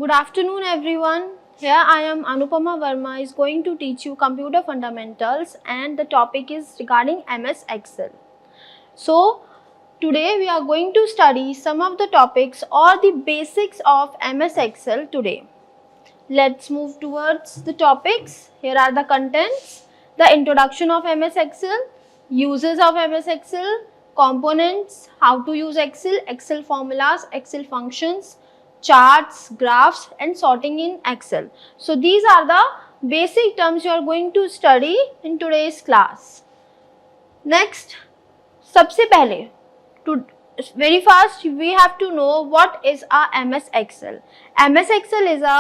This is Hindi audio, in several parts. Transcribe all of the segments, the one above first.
Good afternoon everyone. Here I am Anupama Verma is going to teach you computer fundamentals and the topic is regarding MS Excel. So today we are going to study some of the topics or the basics of MS Excel today. Let's move towards the topics. Here are the contents: the introduction of MS Excel, uses of MS Excel, components, how to use Excel, Excel formulas, Excel functions, charts, graphs and sorting in Excel. So these are the basic terms you are going to study in today's class. Next, सबसे पहले to very fast we have to know what is a MS Excel. MS Excel is a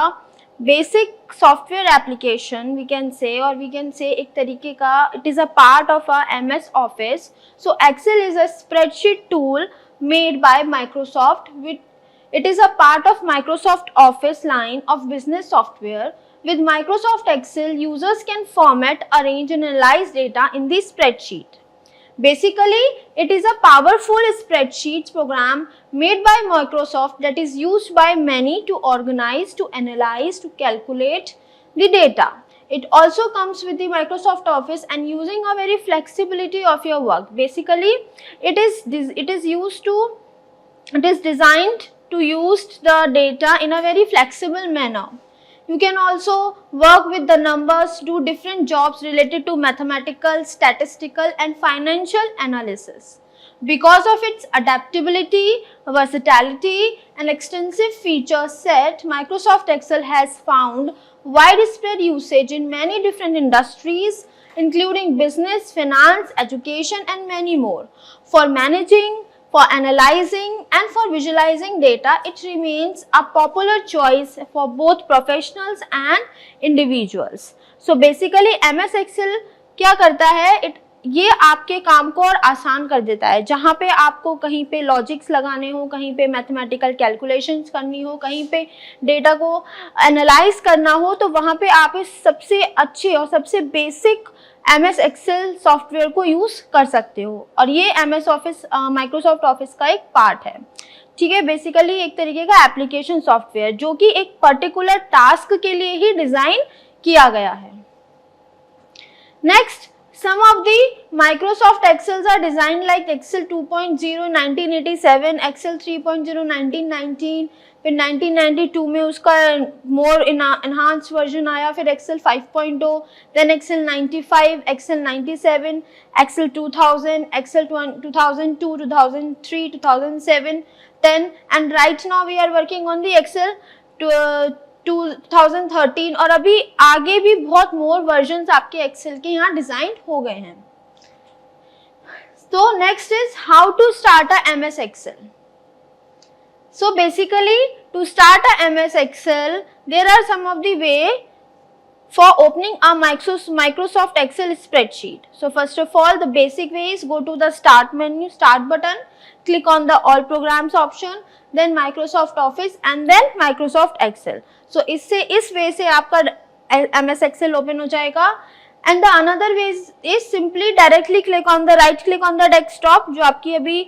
basic software application we can say, or we can say एक तरीके का it is a part of a MS Office. So Excel is a spreadsheet tool made by Microsoft. It is a part of Microsoft Office line of business software. With Microsoft Excel, users can format, arrange and analyze data in the spreadsheet. Basically, it is a powerful spreadsheet program made by Microsoft that is used by many to organize, to analyze, to calculate the data. It also comes with the Microsoft Office and using a very flexibility of your work. Basically, it is designed to use the data in a very flexible manner. You can also work with the numbers, do different jobs related to mathematical, statistical and financial analysis. Because of its adaptability, versatility and extensive feature set, Microsoft Excel has found widespread usage in many different industries including business, finance, education and many more. For managing, for analyzing and for visualizing data, it remains a popular choice for both professionals and individuals. So basically MS Excel क्या करता है, ये आपके काम को और आसान कर देता है. जहाँ पे आपको कहीं पे लॉजिक्स लगाने हो, कहीं पे मैथमेटिकल कैलकुलेशंस करनी हो, कहीं पे डेटा को एनालाइज करना हो, तो वहाँ पे आप इस सबसे अच्छे और सबसे बेसिक MS Excel सॉफ्टवेयर को यूज कर सकते हो. और ये MS Office माइक्रोसॉफ्ट ऑफिस का एक पार्ट है. ठीक है, बेसिकली एक तरीके का एप्लीकेशन सॉफ्टवेयर जो कि एक पर्टिकुलर टास्क के लिए ही डिजाइन किया गया है. Next, some of the Microsoft Excels are designed like Excel 2.0 1987, Excel 3.0 1919, फिर 1992 में उसका more enhanced version आया, फिर Excel 5.0, then Excel 95, Excel 97, Excel 2000, Excel 2002, 2003, 2007, 10 and right now we are working on the Excel 2013 और अभी आगे भी बहुत मोर वर्जन्स आपके एक्सेल के यहाँ डिजाइन हो गए हैं. So next is how to start a MS Excel. So basically to start a MS Excel, there are some of the way for opening a Microsoft Excel spreadsheet. So first of all, the basic way is go to the start menu, start button, click on the all programs option, then Microsoft Office and then Microsoft Excel. So इस way से आपका MS Excel open हो जाएगा. And the another way is simply directly click on the right click on the desktop. जो आपकी अभी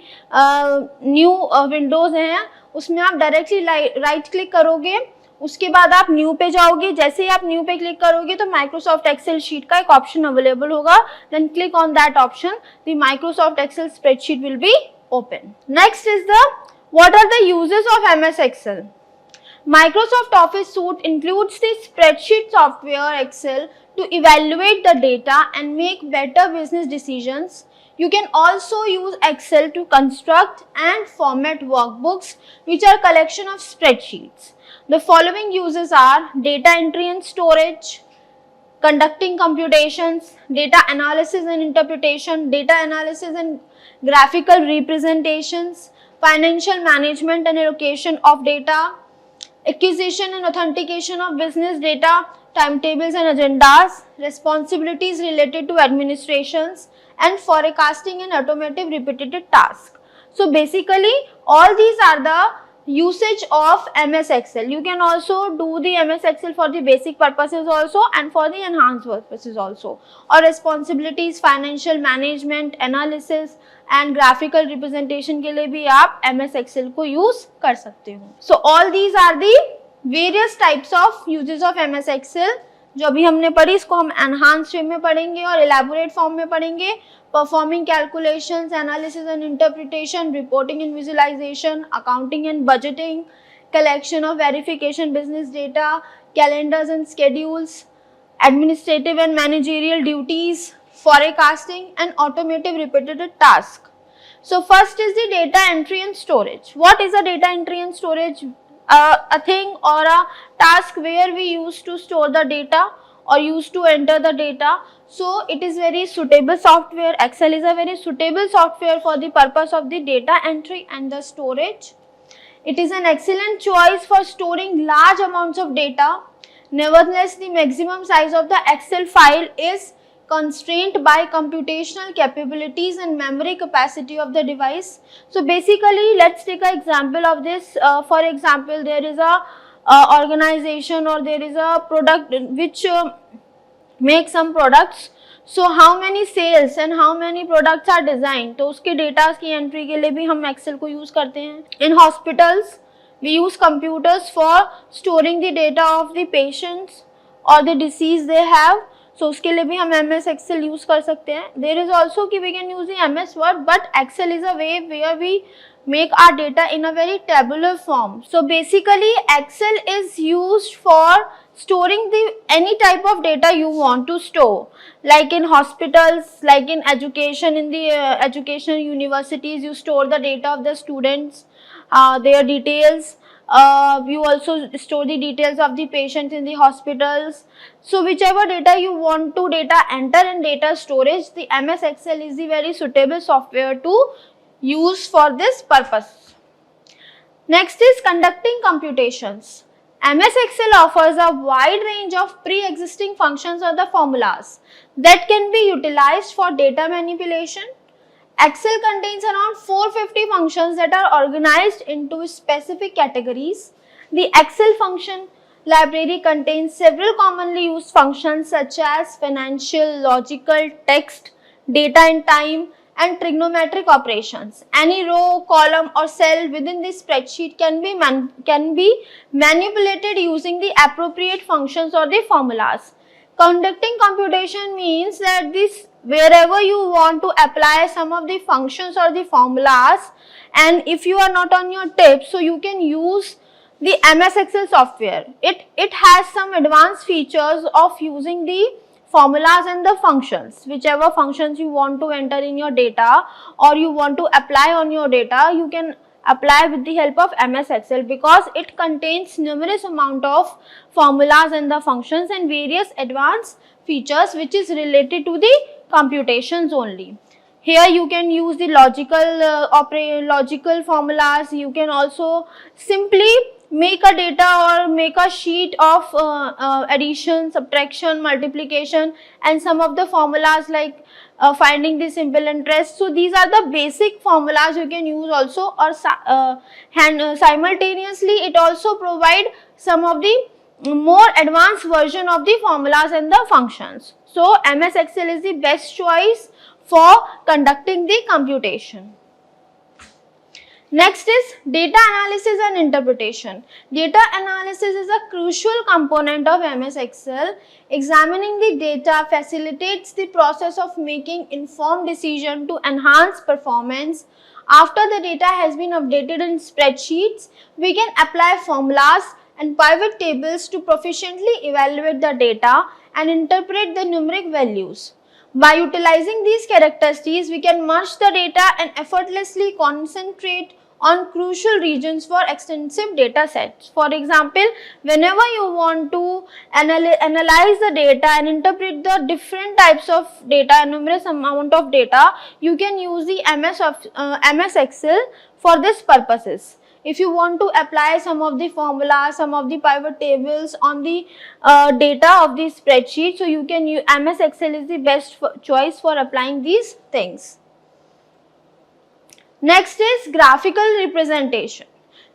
new Windows हैं उसमें आप directly right click करोगे, उसके बाद आप न्यू पे जाओगे. जैसे ही आप न्यू पे क्लिक करोगे तो माइक्रोसॉफ्ट एक्सेल शीट का एक ऑप्शन अवेलेबल होगा. Then click on that option, the Microsoft Excel spreadsheet will be open. Next is the what are the uses of MS Excel. Microsoft Office suite includes the spreadsheet software Excel to evaluate the data and make better business decisions. You can also use Excel to construct and format workbooks, which are collection of spreadsheets. The following uses are data entry and storage, conducting computations, data analysis and interpretation, data analysis and graphical representations, financial management and allocation of data, acquisition and authentication of business data, timetables and agendas, responsibilities related to administrations, and forecasting and automatic repetitive tasks. So basically all these are the usage of MS Excel. You can also do the MS Excel for the basic purposes also and for the enhanced purposes also. Or responsibilities, financial management, analysis and graphical representation के लिए भी आप MS Excel को use कर सकते हो. So all these are the various types of uses of MS Excel जो अभी हमने पढ़ी, इसको हम एनहांस वे में पढ़ेंगे और इलेबोरेट फॉर्म में पढ़ेंगे. Performing calculations, analysis and interpretation, reporting and visualisation, accounting and budgeting, collection of verification business data, calendars and schedules, administrative and managerial duties, forecasting and automative repetitive tasks. So first is the data entry and storage. What is a data entry and storage? A thing or a task where we used to store the data or used to enter the data. So it is very suitable software. Excel is a very suitable software for the purpose of the data entry and the storage. It is an excellent choice for storing large amounts of data. Nevertheless, the maximum size of the Excel file is constrained by computational capabilities and memory capacity of the device. So basically, let's take an example of this. For example, there is a organization or there is a product which makes some products. So how many sales and how many products are designed, तो उसके data की entry के लिए भी हम Excel को use करते हैं. In hospitals, we use computers for storing the data of the patients or the disease they have. So उसके लिए भी हम MS Excel use कर सकते हैं. There is also कि we can use the MS Word, but Excel is a way where we make our data in a very tabular form. So basically, Excel is used for storing the any type of data you want to store, like in hospitals, like in education, in the educational universities, you store the data of the students, their details. You also store the details of the patients in the hospitals. So whichever data you want to data enter in data storage, the MS Excel is the very suitable software to use for this purpose. Next is conducting computations. MS Excel offers a wide range of pre-existing functions or the formulas that can be utilized for data manipulation. Excel contains around 450 functions that are organized into specific categories. The Excel function library contains several commonly used functions such as financial, logical, text, data and time, and trigonometric operations. Any row, column or cell within this spreadsheet can be manipulated using the appropriate functions or the formulas. Conducting computation means that this wherever you want to apply some of the functions or the formulas, and if you are not on your tip, so you can use the MS Excel software. It has some advanced features of using the formulas and the functions. Whichever functions you want to enter in your data or you want to apply on your data, you can apply with the help of MS Excel because it contains numerous amount of formulas and the functions and various advanced features which is related to the computations only. Here you can use the logical formulas. You can also simply make a data or make a sheet of addition, subtraction, multiplication and some of the formulas like finding the simple interest. So these are the basic formulas you can use also, or simultaneously it also provide some of the more advanced version of the formulas and the functions. So MS Excel is the best choice for conducting the computation. Next is data analysis and interpretation. Data analysis is a crucial component of MS Excel. Examining the data facilitates the process of making informed decisions to enhance performance. After the data has been updated in spreadsheets, we can apply formulas and pivot tables to proficiently evaluate the data and interpret the numeric values. By utilizing these characteristics, we can merge the data and effortlessly concentrate on crucial regions for extensive data sets. For example, whenever you want to analyze the data and interpret the different types of data, numerous amount of data, you can use the MS Excel for this purposes. If you want to apply some of the formulas, some of the pivot tables on the data of the spreadsheet, so you can use MS Excel is the best choice for applying these things. Next is graphical representation.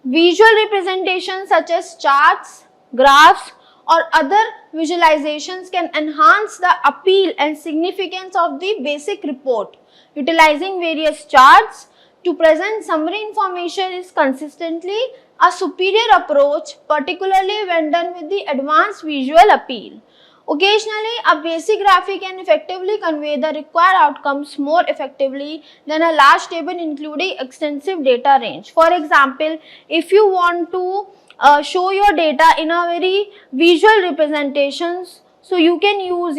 Visual representation such as charts, graphs or other visualizations can enhance the appeal and significance of the basic report. Utilizing various charts to present summary information is consistently a superior approach, particularly when done with the advanced visual appeal. Occasionally, a basic graphic can effectively convey the required outcomes more effectively than a large table including extensive data range. For example, if you want to show your data in a very visual representations, so you can use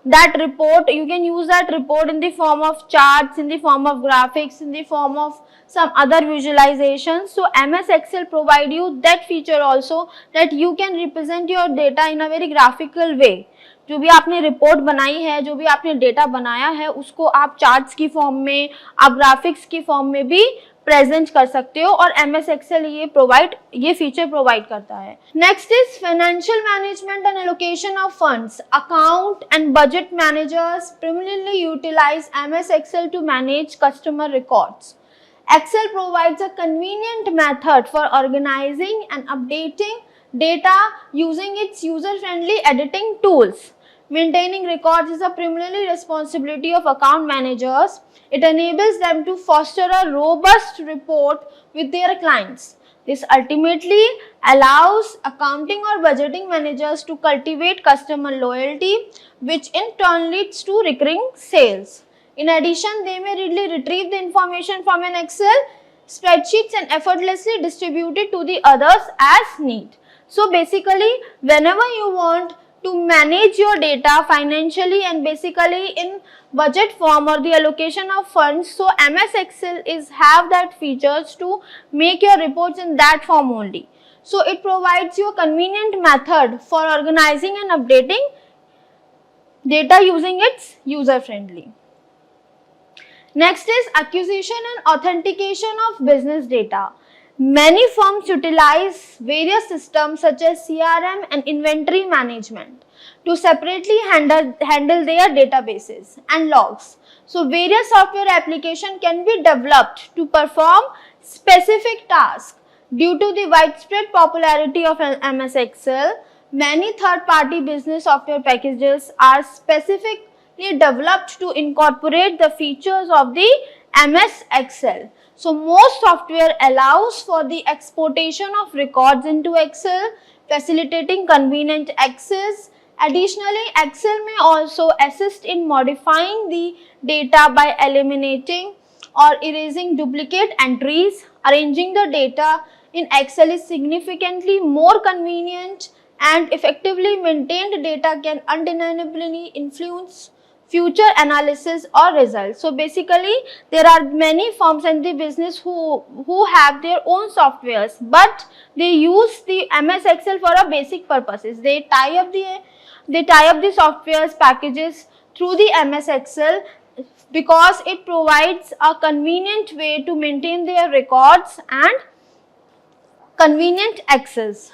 that report in the form of charts, in the form of graphics, in the form of some other visualizations. So MS Excel provide you that feature also, that you can represent your data in a very graphical way. जो भी आपने रिपोर्ट बनाई है, जो भी आपने डेटा बनाया है, उसको आप चार्ट्स की फॉर्म में, आप ग्राफिक्स की फॉर्म में भी प्रेजेंट कर सकते हो, और MS Excel ये फीचर प्रोवाइड करता है. Next is financial management and allocation of funds. Account and budget managers primarily utilize MS Excel to manage customer records. Excel provides a convenient method for organizing and updating data using its user-friendly editing tools. Maintaining records is a primarily responsibility of account managers. It enables them to foster a robust rapport with their clients. This ultimately allows accounting or budgeting managers to cultivate customer loyalty, which in turn leads to recurring sales. In addition, they may readily retrieve the information from an Excel spreadsheets and effortlessly distribute it to the others as need. So basically, whenever you want to manage your data financially and basically in budget form or the allocation of funds, so MS Excel have that features to make your reports in that form only. So it provides you a convenient method for organizing and updating data using its user friendly. Next is acquisition and authentication of business data. Many firms utilize various systems such as CRM and inventory management to separately handle their databases and logs. So various software applications can be developed to perform specific tasks. Due to the widespread popularity of MS Excel, many third-party business software packages are specifically developed to incorporate the features of the MS Excel. So most software allows for the exportation of records into Excel, facilitating convenient access. Additionally, Excel may also assist in modifying the data by eliminating or erasing duplicate entries. Arranging the data in Excel is significantly more convenient, and effectively maintained data can undeniably influence future analysis or results. So basically, there are many firms in the business who have their own softwares, but they use the MS Excel for a basic purposes. They tie up the softwares packages through the MS Excel because it provides a convenient way to maintain their records and convenient access.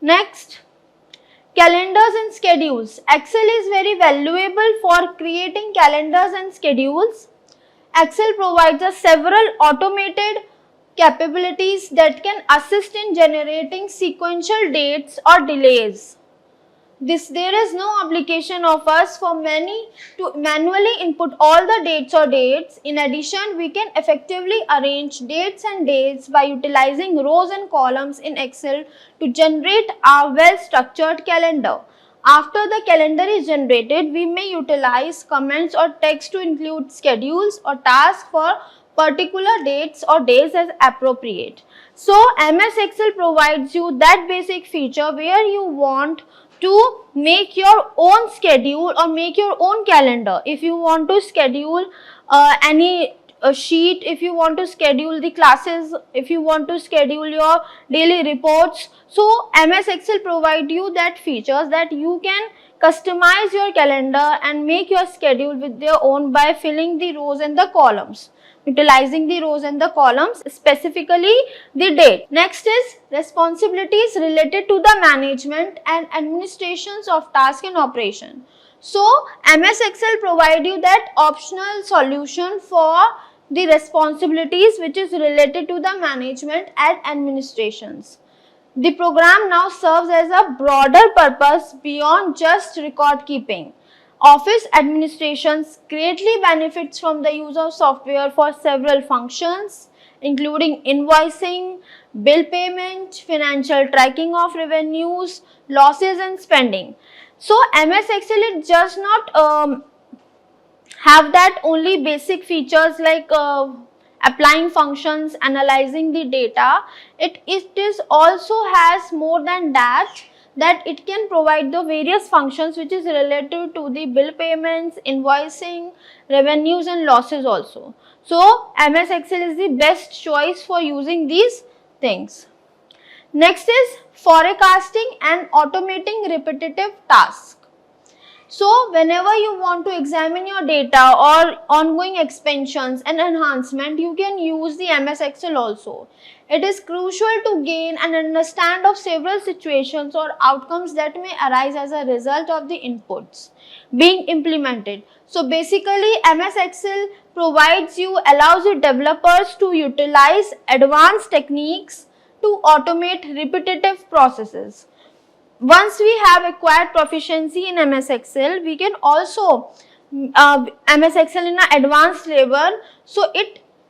Next, calendars and schedules. Excel is very valuable for creating calendars and schedules. Excel provides us several automated capabilities that can assist in generating sequential dates or delays. There is no obligation of us for many to manually input all the dates. In addition, we can effectively arrange dates and days by utilizing rows and columns in Excel to generate a well-structured calendar. After the calendar is generated, we may utilize comments or text to include schedules or tasks for particular dates or days as appropriate. So, MS Excel provides you that basic feature where you want to make your own schedule or make your own calendar. If you want to schedule any sheet, if you want to schedule the classes, if you want to schedule your daily reports, so MS Excel provide you that features that you can customize your calendar and make your schedule with their own by filling the rows and the columns. Utilizing the rows and the columns, specifically the date. Next is responsibilities related to the management and administrations of task and operation. So, MS Excel provide you that optional solution for the responsibilities which is related to the management and administrations. The program now serves as a broader purpose beyond just record keeping. Office administrations greatly benefits from the use of software for several functions. including invoicing, bill payment, financial tracking of revenues, losses and spending. So MS Excel, it does not have that only basic features like applying functions, analyzing the data. It is also has more than that it can provide the various functions which is related to the bill payments, invoicing, revenues and losses also. So MS Excel is the best choice for using these things. Next is forecasting and automating repetitive tasks. So whenever you want to examine your data or ongoing expansions and enhancement, you can use the MS Excel also. It is crucial to gain an understand of several situations or outcomes that may arise as a result of the inputs being implemented. So basically MS Excel allows you developers to utilize advanced techniques to automate repetitive processes. Once we have acquired proficiency in MS Excel, we can also MS Excel in an advanced level. So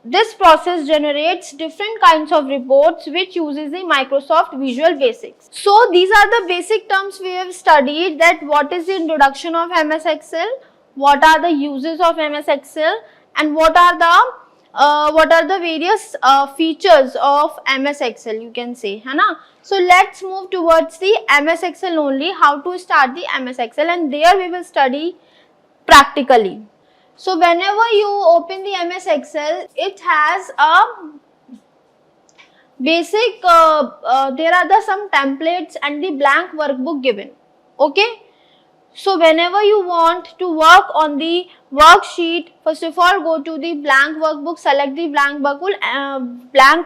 this process generates different kinds of reports which uses the Microsoft Visual Basics. So these are the basic terms we have studied, that what is the introduction of MS Excel, what are the uses of MS Excel, and what are the various features of MS Excel, you can say, है ना. So let's move towards the MS Excel only, how to start the MS Excel, and there we will study practically. So whenever you open the MS Excel, it has a basic, there are some templates and the blank workbook given, okay. So whenever you want to work on the worksheet, first of all go to the blank workbook, select the blank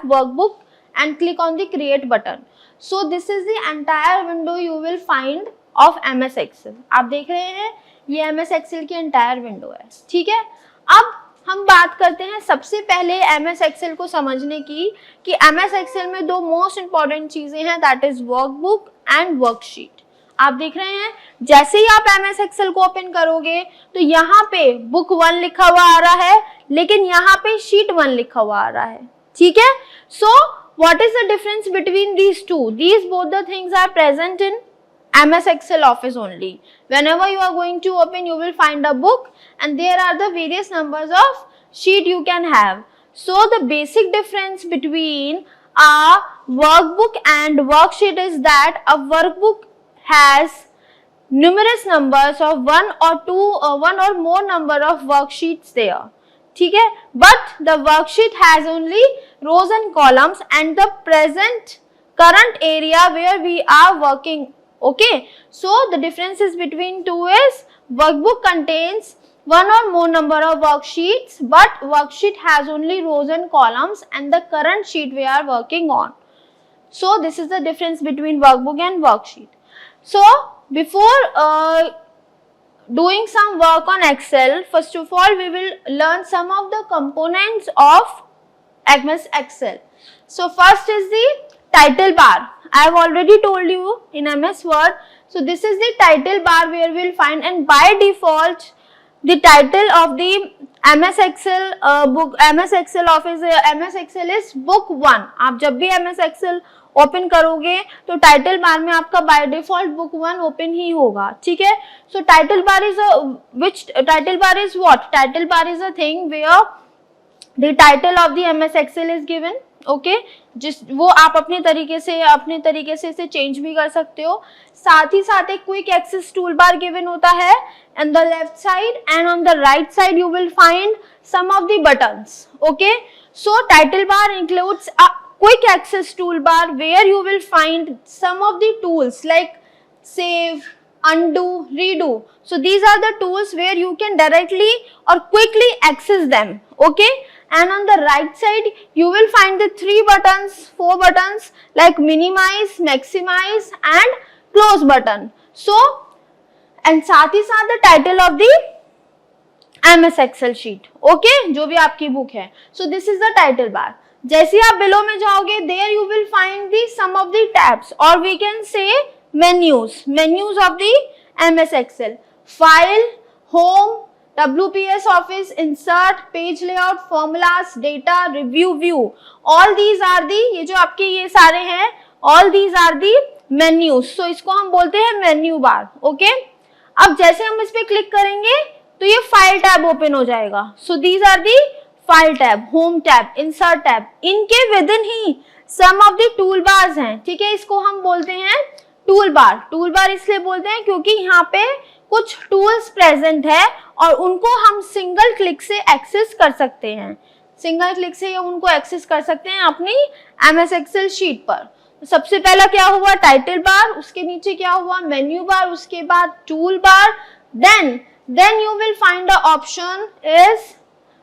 workbook and click on the create button. So this is the entire window you will find of MS Excel. आप देख रहे हैं ये MS Excel की entire window है, ठीक है. अब हम बात करते हैं सबसे पहले MS Excel को समझने की कि MS Excel में दो मोस्ट इम्पॉर्टेंट चीजें हैं, that is workbook and worksheet. आप देख रहे हैं जैसे ही आप MS Excel को ओपन करोगे तो यहाँ पे बुक 1 लिखा हुआ आ रहा है, लेकिन यहाँ पे शीट 1 लिखा हुआ आ रहा है, ठीक है. सो what is the difference between these two? These both the things are present in MS Excel office only. Whenever you are going to open, you will find a book and there are the various numbers of sheet you can have. So the basic difference between a workbook and worksheet is that a workbook has numerous numbers of one or more number of worksheets there, ठीक है. But the worksheet has only rows and columns and the current area where we are working, okay. So the differences between two is workbook contains one or more number of worksheets, but worksheet has only rows and columns and the current sheet we are working on. So this is the difference between workbook and worksheet. So before doing some work on Excel, first of all we will learn some of the components of MS Excel. So first is the title bar. I have already told you in MS Word. So this is the title bar where we will find, and by default the title of the MS Excel MS Excel office, MS Excel is book 1. आप जब भी MS Excel ओपन करोगे तो टाइटल बार में आपका बाय डिफॉल्ट बुक 1 ओपन ही होगा, ठीक है. So title bar is title bar is what? Title bar is a thing where the title of the MS Excel is given, okay. वो आप अपने तरीके से इसे चेंज भी कर सकते हो. साथ ही साथ एक quick access toolbar given होता है on the left side, and on the right side you will find some of the buttons, okay. So title bar includes a quick access toolbar where you will find some of the tools like save, undo, redo. So these are the tools where you can directly or quickly access them, okay. And on the right side you will find the 4 buttons like minimize, maximize and close button. So and साथ ही साथ the title of the MS Excel sheet, okay, जो भी आपकी बुक है. So this is the title bar. जैसे आप below में जाओगे, there you will find the some of the tabs or we can say menus of the MS Excel. File, home, WPS Office, insert, page layout, formulas, data, review, view. All these are the, ये जो आपके ये सारे हैं, all these are the menus. So इसको हम बोलते हैं मेन्यू बार. ओके, अब जैसे हम इस पे क्लिक करेंगे तो ये फाइल टैब ओपन हो जाएगा. So these are the file tab, home tab, insert tab. इनके विद इन ही some of the tool bars हैं. ठीक है, इसको हम बोलते हैं टूल बार. टूल बार इसलिए बोलते हैं क्योंकि यहाँ पे कुछ टूल्स प्रेजेंट है और उनको हम सिंगल क्लिक से एक्सेस कर सकते हैं. सिंगल क्लिक से उनको एक्सेस कर सकते हैं अपनी MS Excel शीट पर. तो सबसे पहला क्या हुआ, टाइटल बार, उसके नीचे क्या हुआ, मेन्यू बार, उसके बाद toolbar. Then you will find the option is,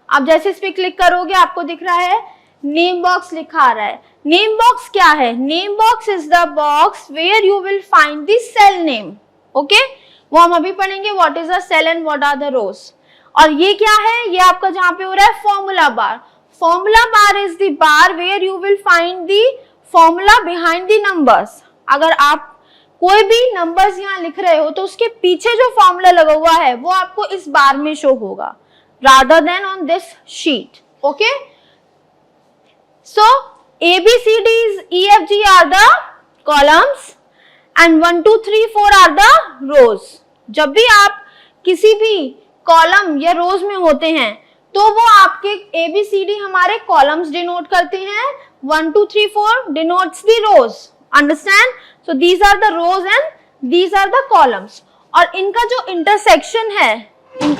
आप जैसे इस पे क्लिक करोगे आपको दिख रहा है नेम बॉक्स लिखा आ रहा है. नेम बॉक्स क्या है, name box is the box where you will find the cell name. Okay, वो हम अभी पढ़ेंगे what is a cell and what are the rows. और ये क्या है, ये आपका जहां पे हो रहा है formula bar. Formula bar is the bar where you will find the formula behind the numbers. अगर आप कोई भी नंबर्स यहाँ लिख रहे हो तो उसके पीछे जो फॉर्मूला लगा हुआ है वो आपको इस बार में शो होगा rather than on this sheet. Okay, so ABCDs EFG are the columns and 1 2 3 4 are the rows. जब भी आप किसी भी कॉलम या रोज में होते हैं तो वो आपके ABCD हमारे कॉलम्स डिनोट करते हैं, 1 2 3 4 denotes the rows. Understand? So these are the rows and these are the columns. और इनका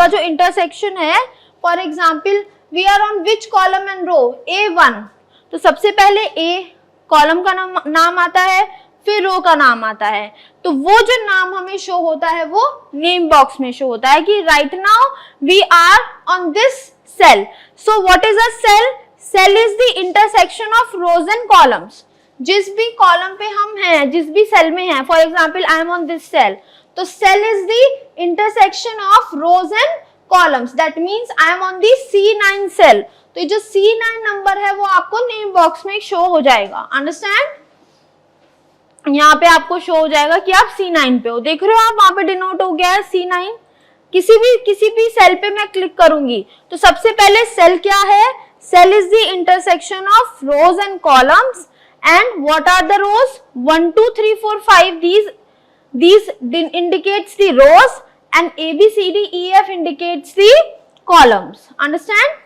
जो इंटरसेक्शन है, for example we are on which column and row, A1. तो सबसे पहले A कॉलम का नाम आता है, फिर रो का नाम आता है. तो वो जो नाम हमें शो होता है वो नेम बॉक्स में शो होता है कि right now we are on this cell. So what is a cell? Cell is the intersection of rows and columns. जिस भी कॉलम पे हम हैं, जिस भी सेल में हैं, for example I am on this cell, तो cell is the intersection of rows and columns. That means I am on the C9 cell. तो ये जो C9 नंबर है वो आपको नेम बॉक्स में शो हो जाएगा. अंडरस्टैंड? यहाँ पे आपको शो हो जाएगा कि आप C9 पे हो. देख रहे हो आप, वहां पे डिनोट हो गया है C9. किसी भी सेल पे मैं क्लिक करूंगी तो सबसे पहले सेल क्या है, cell is the intersection of rows and columns. And what are the rows, 1 2 3 4 5. These indicates the rows and ABCDEF indicates the columns. Understand?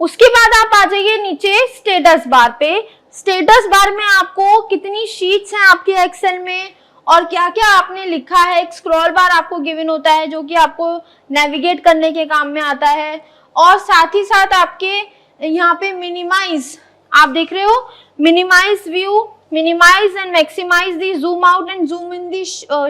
उसके बाद आप आ जाइए नीचे स्टेटस बार पे. स्टेटस बार में आपको कितनी शीट्स हैं आपके एक्सेल में और क्या क्या आपने लिखा है. एक स्क्रॉल बार आपको गिवन होता है जो कि आपको नेविगेट करने के काम में आता है. और साथ ही साथ आपके यहाँ पे मिनिमाइज, आप देख रहे हो, minimise view, minimize and maximize the zoom out and zoom in the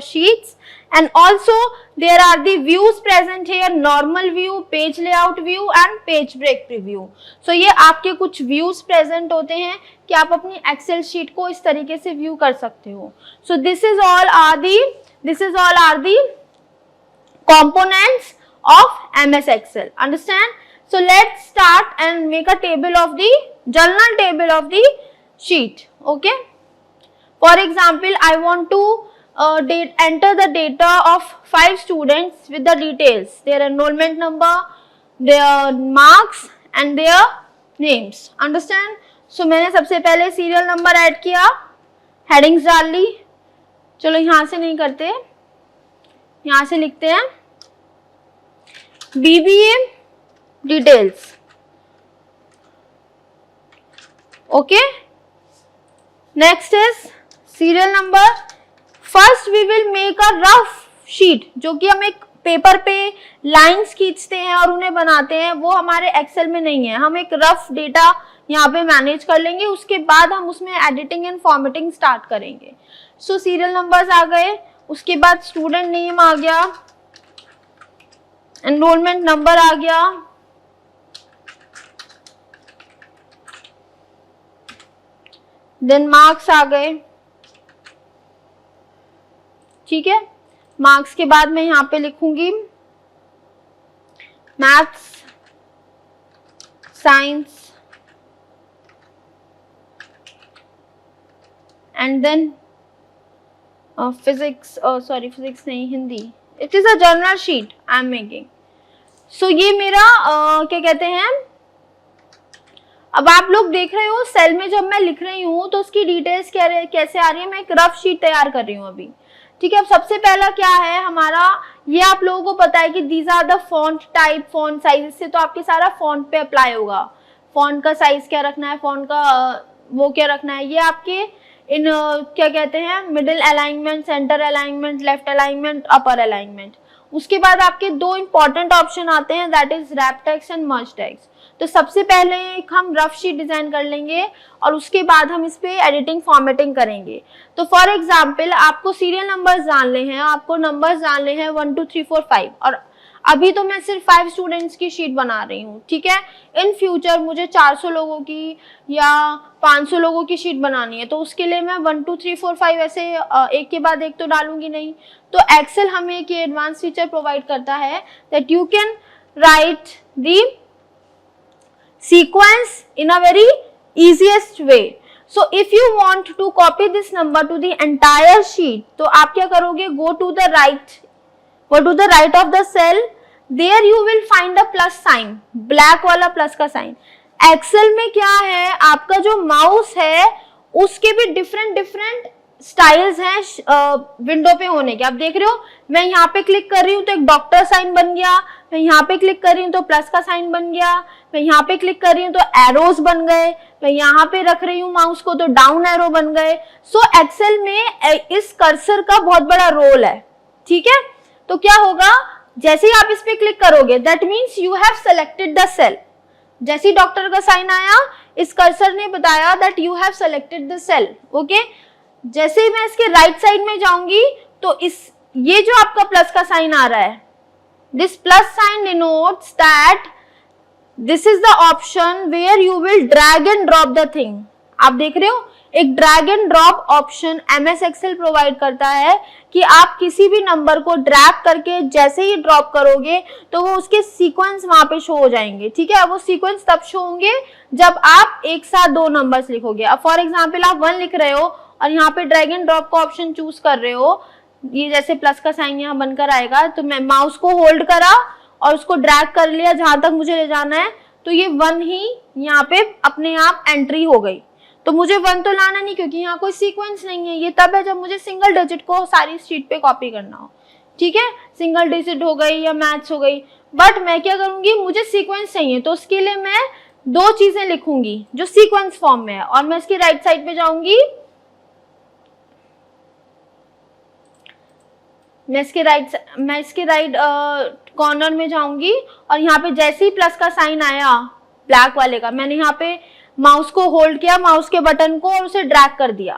sheets. And also there are the views present here, normal view, page layout view and page break preview. So ये आपके कुछ views present होते हैं कि आप अपनी excel sheet को इस तरीके से view कर सकते हो. So this is all are the components of MS Excel. Understand? So let's start and make a table of the journal table of the sheet. Okay? For example, I want to enter the data of 5 students with the details, their enrollment number, their marks and their names. Understand? So मैंने सबसे पहले सीरियल नंबर ऐड किया, हेडिंग्स डाल ली. चलो यहाँ से नहीं करते, यहाँ से लिखते हैं BBA details. Okay, next is serial number. First we will make a rough sheet, जो कि हम एक पेपर पे लाइंस खींचते हैं और उन्हें बनाते हैं, वो हमारे एक्सेल में नहीं है. हम एक रफ डेटा यहाँ पे मैनेज कर लेंगे, उसके बाद हम उसमें एडिटिंग एंड फॉर्मेटिंग स्टार्ट करेंगे. सो सीरियल नंबर्स आ गए, उसके बाद स्टूडेंट नेम आ गया, एनरोलमेंट नंबर आ गया, देन मार्क्स आ गए. ठीक है, मार्क्स के बाद मैं यहाँ पे लिखूंगी maths, science and then physics नहीं, Hindi it is a general sheet I am making. So ये मेरा क्या कहते हैं, अब आप लोग देख रहे हो सेल में जब मैं लिख रही हूँ तो उसकी डिटेल्स कैसे आ रही है, मैं एक रफ शीट तैयार कर रही हूँ अभी, ठीक है। अब सबसे पहला क्या है हमारा, ये आप लोगों को पता है कि these are the font type, font size, इससे तो आपके सारा फॉन्ट पे अप्लाई होगा। फॉन्ट का साइज क्या रखना है, फॉन्ट का वो क्या रखना है, ये आपके इन क्या कहते हैं, middle alignment, centre alignment, left alignment, upper alignment. उसके बाद आपके दो इंपॉर्टेंट ऑप्शन आते हैं, that is wrap text and merge text. तो सबसे पहले हम रफ शीट डिजाइन कर लेंगे और उसके बाद हम इस पे एडिटिंग फॉर्मेटिंग करेंगे। तो फॉर एग्जांपल आपको सीरियल नंबर्स डालने हैं, आपको नंबर्स डालने हैं 1 2 3 4 5, और अभी तो मैं सिर्फ 5 स्टूडेंट्स की शीट बना रही हूँ, ठीक है। इन फ्यूचर मुझे 400 लोगों की या 500 लोगों की शीट बनानी है, तो उसके लिए मैं 1 2 3 4 5 ऐसे एक के बाद एक तो डालूंगी नहीं। तो एक्सेल हमें एक एडवांस फीचर प्रोवाइड करता है that you can write the sequence in a very easiest way. So if you want to copy this number to the entire sheet, तो आप क्या करोगे, go to the right of the cell, there you will find a plus sign, black वाला प्लस का साइन। एक्सेल में क्या है, आपका जो माउस है उसके भी डिफरेंट स्टाइल्स हैं विंडो पे होने के। आप देख रहे हो मैं यहाँ पे क्लिक कर रही हूँ तो एक डॉक्टर साइन बन गया, मैं यहाँ पे क्लिक कर रही हूँ तो प्लस का साइन बन गया, मैं यहाँ पे क्लिक कर रही हूँ तो एरोज बन गए, मैं यहाँ पे रख रही हूँ माउस को तो डाउन एरो बन गए। सो एक्सेल में इस कर्सर का बहुत बड़ा रोल है, ठीक है। तो क्या होगा, जैसे ही आप इस पे क्लिक करोगे that means you have selected the cell. जैसे ही डॉक्टर का साइन आया इस कर्सर ने बताया that you have selected the cell, okay. जैसे ही मैं इसके राइट साइड में जाऊंगी तो ये जो आपका प्लस का साइन आ रहा है, this plus sign denotes that this is the option where you will drag and drop the thing. आप देख रहे हो एक drag and drop option MS Excel provide करता है कि आप किसी भी नंबर को ड्रैग करके जैसे ही ड्रॉप करोगे तो वो उसके सीक्वेंस वहां पे शो हो जाएंगे, ठीक है। वो सीक्वेंस तब शो होंगे जब आप एक साथ दो नंबर्स लिखोगे। अब फॉर एग्जाम्पल आप 1 लिख रहे हो और यहाँ पे ड्रैग एंड ड्रॉप का ऑप्शन चूज कर रहे हो, ये जैसे प्लस का साइन यहाँ बनकर आएगा, तो मैं माउस को होल्ड करा और उसको ड्रैग कर लिया जहां तक मुझे ले जाना है, तो ये 1 ही यहाँ पे अपने आप एंट्री हो गई। तो मुझे 1 तो लाना नहीं क्योंकि यहाँ कोई सीक्वेंस नहीं है, ये तब है जब मुझे सिंगल डिजिट को सारी शीट पे कॉपी करना हो, ठीक है। सिंगल डिजिट हो गई या मैथ्स हो गई, बट मैं क्या करूंगी, मुझे सीक्वेंस चाहिए तो उसके लिए मैं 2 चीजें लिखूंगी जो सीक्वेंस फॉर्म में है, और मैं इसकी राइट साइड पे जाऊंगी, मैं इसके राइट कॉर्नर में जाऊंगी और यहाँ पे जैसे ही प्लस का साइन आया ब्लैक वाले का, मैंने यहाँ पे माउस को होल्ड किया, माउस के बटन को, और उसे ड्रैग कर दिया,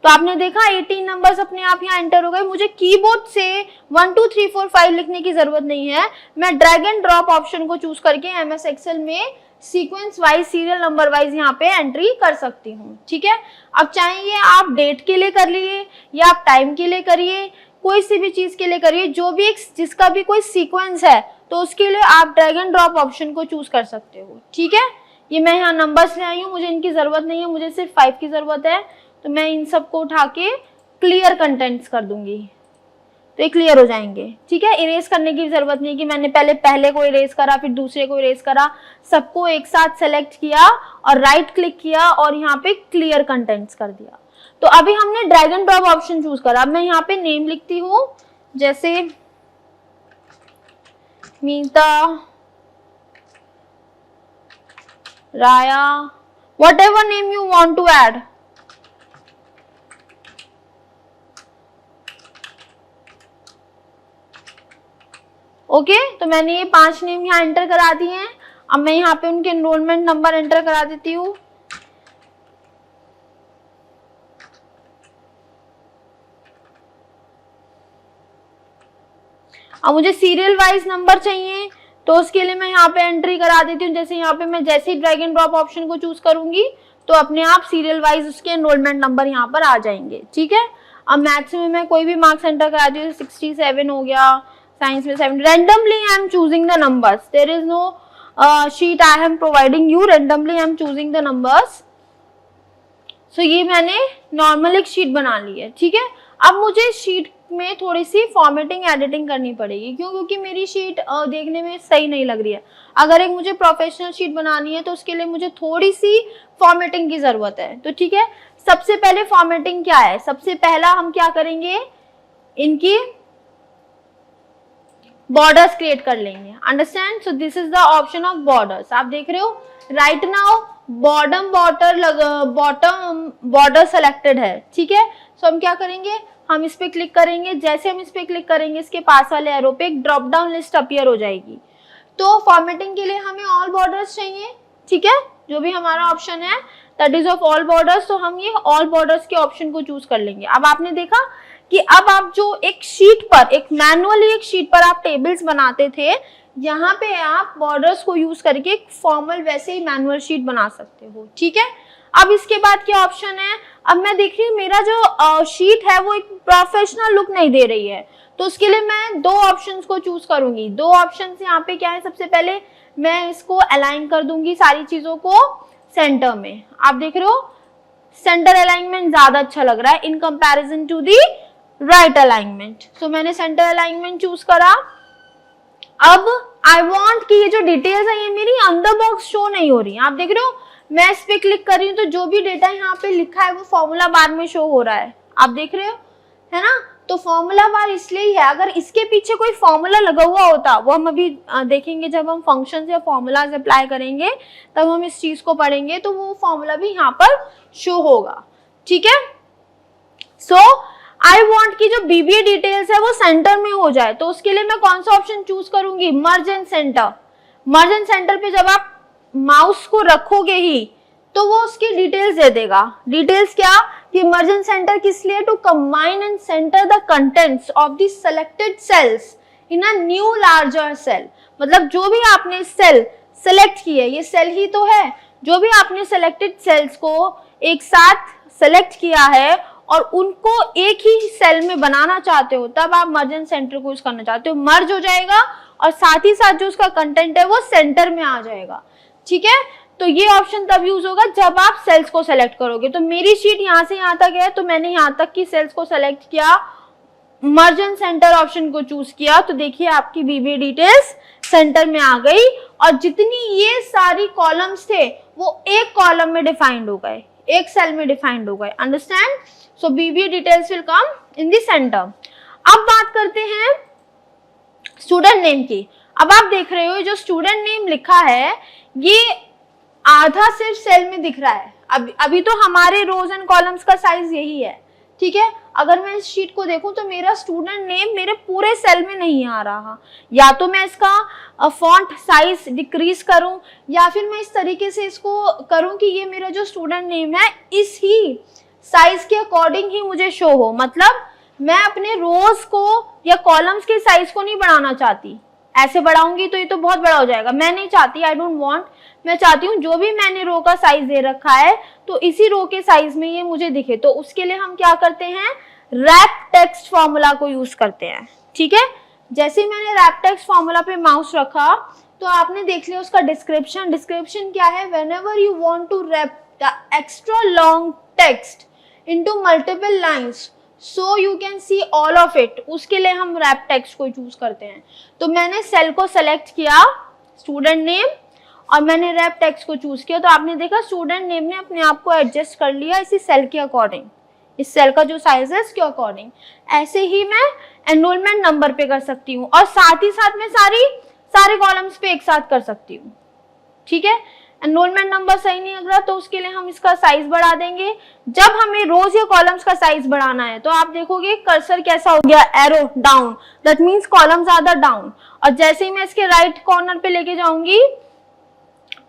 तो आपने देखा 18 नंबर्स अपने आप यहाँ एंटर हो गए। मुझे कीबोर्ड से 1 2 3 4 5 लिखने की जरूरत नहीं है, मैं ड्रैग एंड ड्रॉप ऑप्शन को चूज करके एमएस एक्सेल में sequence wise, serial number wise यहाँ पे एंट्री कर सकती हूँ, ठीक है। अब चाहे ये आप डेट के लिए कर लिए या आप टाइम के लिए करिए, कोई सी भी चीज के लिए करिए, जो भी एक जिसका भी कोई सीक्वेंस है तो उसके लिए आप ड्रैग एंड ड्रॉप ऑप्शन को चूज कर सकते हो, ठीक है। ये मैं यहाँ नंबर्स ले आई हूँ, मुझे इनकी जरूरत नहीं है, मुझे सिर्फ 5 की जरूरत है, तो मैं इन सबको उठा के क्लियर कंटेंट्स कर दूंगी तो ये क्लियर हो जाएंगे, ठीक है। इरेज करने की जरूरत नहीं कि मैंने पहले को इरेज करा फिर दूसरे को इरेज करा, सबको एक साथ सेलेक्ट किया और राइट क्लिक किया और यहाँ पे क्लियर कंटेंट्स कर दिया। तो अभी हमने drag and drop option choose करा। अब मैं यहाँ पे नेम लिखती हूँ, जैसे मीता, राया, whatever name you want to add, okay. तो मैंने ये 5 नेम यहाँ एंटर करा दिए हैं। अब मैं यहाँ पे उनके एनरोलमेंट नंबर एंटर करा देती हूँ। अब मुझे सीरियल वाइज नंबर चाहिए तो उसके लिए मैं यहाँ पे एंट्री करा देती हूँ। जैसे यहाँ पे मैं जैसे ही ड्रैग एंड ड्रॉप ऑप्शन को चूज करूंगी तो अपने आप सीरियल वाइज उसके एनरोलमेंट नंबर यहाँ पर आ जाएंगे, ठीक है। अब मैथ्स में मैं कोई भी मार्क्स एंटर करा दी, 67 हो गया, साइंस में 7, randomly I am choosing the numbers, there is no sheet I am providing you, randomly I am choosing the numbers. So ये मैंने नॉर्मल एक शीट बना ली है, ठीक है। अब मुझे शीट में थोड़ी सी फॉर्मेटिंग एडिटिंग करनी पड़ेगी। क्यों? क्योंकि मेरी शीट देखने में सही नहीं लग रही है। अगर एक मुझे प्रोफेशनल शीट बनानी है तो उसके लिए मुझे थोड़ी सी फॉर्मेटिंग की जरूरत है। तो ठीक है, सबसे पहले फॉर्मेटिंग क्या है? सबसे पहला हम क्या करेंगे, इनकी बॉर्डर्स क्रिएट कर लेंगे। Understand? So this is the option of borders. आप देख रहे हो right now bottom border selected है। ठीक है, सो हम क्या करेंगे, हम इस पे क्लिक करेंगे। जैसे हम इस पे क्लिक करेंगे इसके पास वाले एरो पे एक ड्रॉप डाउन लिस्ट अपीयर हो जाएगी। तो फॉर्मेटिंग के लिए हमें ऑल बॉर्डर्स चाहिए। ठीक है, जो भी हमारा ऑप्शन है that is of all borders, तो हम ये ऑल बॉर्डर्स के ऑप्शन को चूज कर लेंगे। अब आपने देखा कि अब आप जो एक शीट पर, एक मैनुअली एक शीट पर आप टेबल्स बनाते थे, यहाँ पे आप बॉर्डर्स को यूज करके एक फॉर्मल वैसे ही मैनुअल शीट बना सकते हो। ठीक है, अब इसके बाद क्या ऑप्शन है, अब मैं देख रही हूँ मेरा जो शीट है वो एक प्रोफेशनल लुक नहीं दे रही है, तो उसके लिए मैं दो ऑप्शंस को चूज करूंगी। दो ऑप्शंस यहाँ पे क्या है, सबसे पहले मैं इसको अलाइन कर दूंगी सारी चीजों को सेंटर में। आप देख रहे हो सेंटर अलाइनमेंट ज्यादा अच्छा लग रहा है in comparison to the right alignment. So मैंने सेंटर अलाइनमेंट चूज करा। अब आई वांट कि ये जो डिटेल्स है ये मेरी अंदर बॉक्स शो नहीं हो रही है। आप देख रहे हो मैं इस पे क्लिक कर रही हूँ तो जो भी डेटा यहाँ पे लिखा है वो फॉर्मूला बार में शो हो रहा है। आप देख रहे हो, है ना? तो फॉर्मूला बार इसलिए ही है, अगर इसके पीछे कोई फॉर्मूला लगा हुआ होता, वो हम अभी देखेंगे जब हम फंक्शंस या फॉर्मूलाज अप्लाई करेंगे तब हम इस चीज को पढ़ेंगे, तो वो फॉर्मूला भी यहाँ पर शो होगा। ठीक है, सो आई वांट की जो बीबीए डिटेल्स है वो सेंटर में हो जाए, तो उसके लिए मैं कौन सा ऑप्शन चूज करूंगी, मर्ज and centre. Merge and centre पे जब आप माउस को रखोगे ही तो वो उसकी डिटेल्स दे देगा। डिटेल्स क्या, कि मर्ज एंड सेंटर किस लिए, to combine and centre the contents of the selected cells in a new larger cell. मतलब जो भी आपने सेल सेलेक्ट की है, ये सेल ही तो है, जो भी आपने सेलेक्टेड सेल्स को एक साथ सेलेक्ट किया है और उनको एक ही सेल में बनाना चाहते हो, तब आप मर्ज एंड सेंटर को यूज करना चाहते हो। मर्ज हो जाएगा और साथ ही साथ जो उसका कंटेंट है वो सेंटर में आ जाएगा। ठीक है, तो ये ऑप्शन तब यूज होगा जब आप सेल्स को सेलेक्ट करोगे। तो मेरी शीट यहाँ से यहाँ तक है, तो मैंने यहाँ तक की सेल्स को सेलेक्ट किया, मर्ज एंड सेंटर ऑप्शन को चूज किया, तो देखिए आपकी बीबीए डिटेल्स सेंटर में आ गई और जितनी ये सारी कॉलम्स थे वो एक कॉलम में डिफाइंड हो गए, एक सेल में डिफाइंड हो गए। Understand? So BBA details will come in the centre. अब बात करते हैं स्टूडेंट नेम की। अब आप देख रहे हो जो स्टूडेंट नेम लिखा है ये आधा सिर्फ सेल में दिख रहा है। अभी तो हमारे रोज एंड कॉलम्स का साइज यही है। ठीक है, अगर मैं इस शीट को देखूं तो मेरा स्टूडेंट नेम मेरे पूरे सेल में नहीं आ रहा। या तो मैं इसका फॉन्ट साइज डिक्रीज करूं या फिर मैं इस तरीके से इसको करूं कि ये मेरा जो स्टूडेंट नेम है इस ही साइज के अकॉर्डिंग ही मुझे शो हो। मतलब मैं अपने रोज को या कॉलम्स के साइज को नहीं बढ़ाना चाहती, ऐसे बढ़ाऊंगी तो ये तो बहुत बड़ा हो जाएगा, मैं नहीं चाहती, आई डोंट वांट। मैं चाहती हूँ जो भी मैंने रो का साइज दे रखा है तो इसी रो के साइज में ये मुझे दिखे। तो उसके लिए हम क्या करते हैं, रैप टेक्स्ट फॉर्मूला को यूज करते हैं। ठीक है, जैसे ही मैंने रैप टेक्स्ट फॉर्मूला पे माउस रखा तो आपने देख लिया उसका डिस्क्रिप्शन। डिस्क्रिप्शन क्या है, whenever you want to wrap the extra long text into multiple lines so you can see all of it, उसके लिए हम रैप टेक्स्ट को चूज करते हैं। तो मैंने सेल को सेलेक्ट किया स्टूडेंट नेम और मैंने रैप टेक्स्ट को चूज किया, तो आपने देखा स्टूडेंट नेम ने अपने आप को एडजस्ट कर लिया इसी सेल के अकॉर्डिंग, इस सेल का जो साइज है इसके अकॉर्डिंग। ऐसे ही मैं एनरोलमेंट नंबर पे कर सकती हूँ और साथ ही साथ में सारे कॉलम्स पे एक साथ कर सकती हूँ। ठीक है, एनरोलमेंट नंबर सही नहीं लग रहा तो उसके लिए हम इसका साइज बढ़ा देंगे। जब हमें रोज या कॉलम्स का साइज बढ़ाना है तो आप देखोगे कर्सर कैसा हो गया, arrow down, that means columns are the down. और जैसे ही मैं इसके राइट कॉर्नर पे लेके जाऊंगी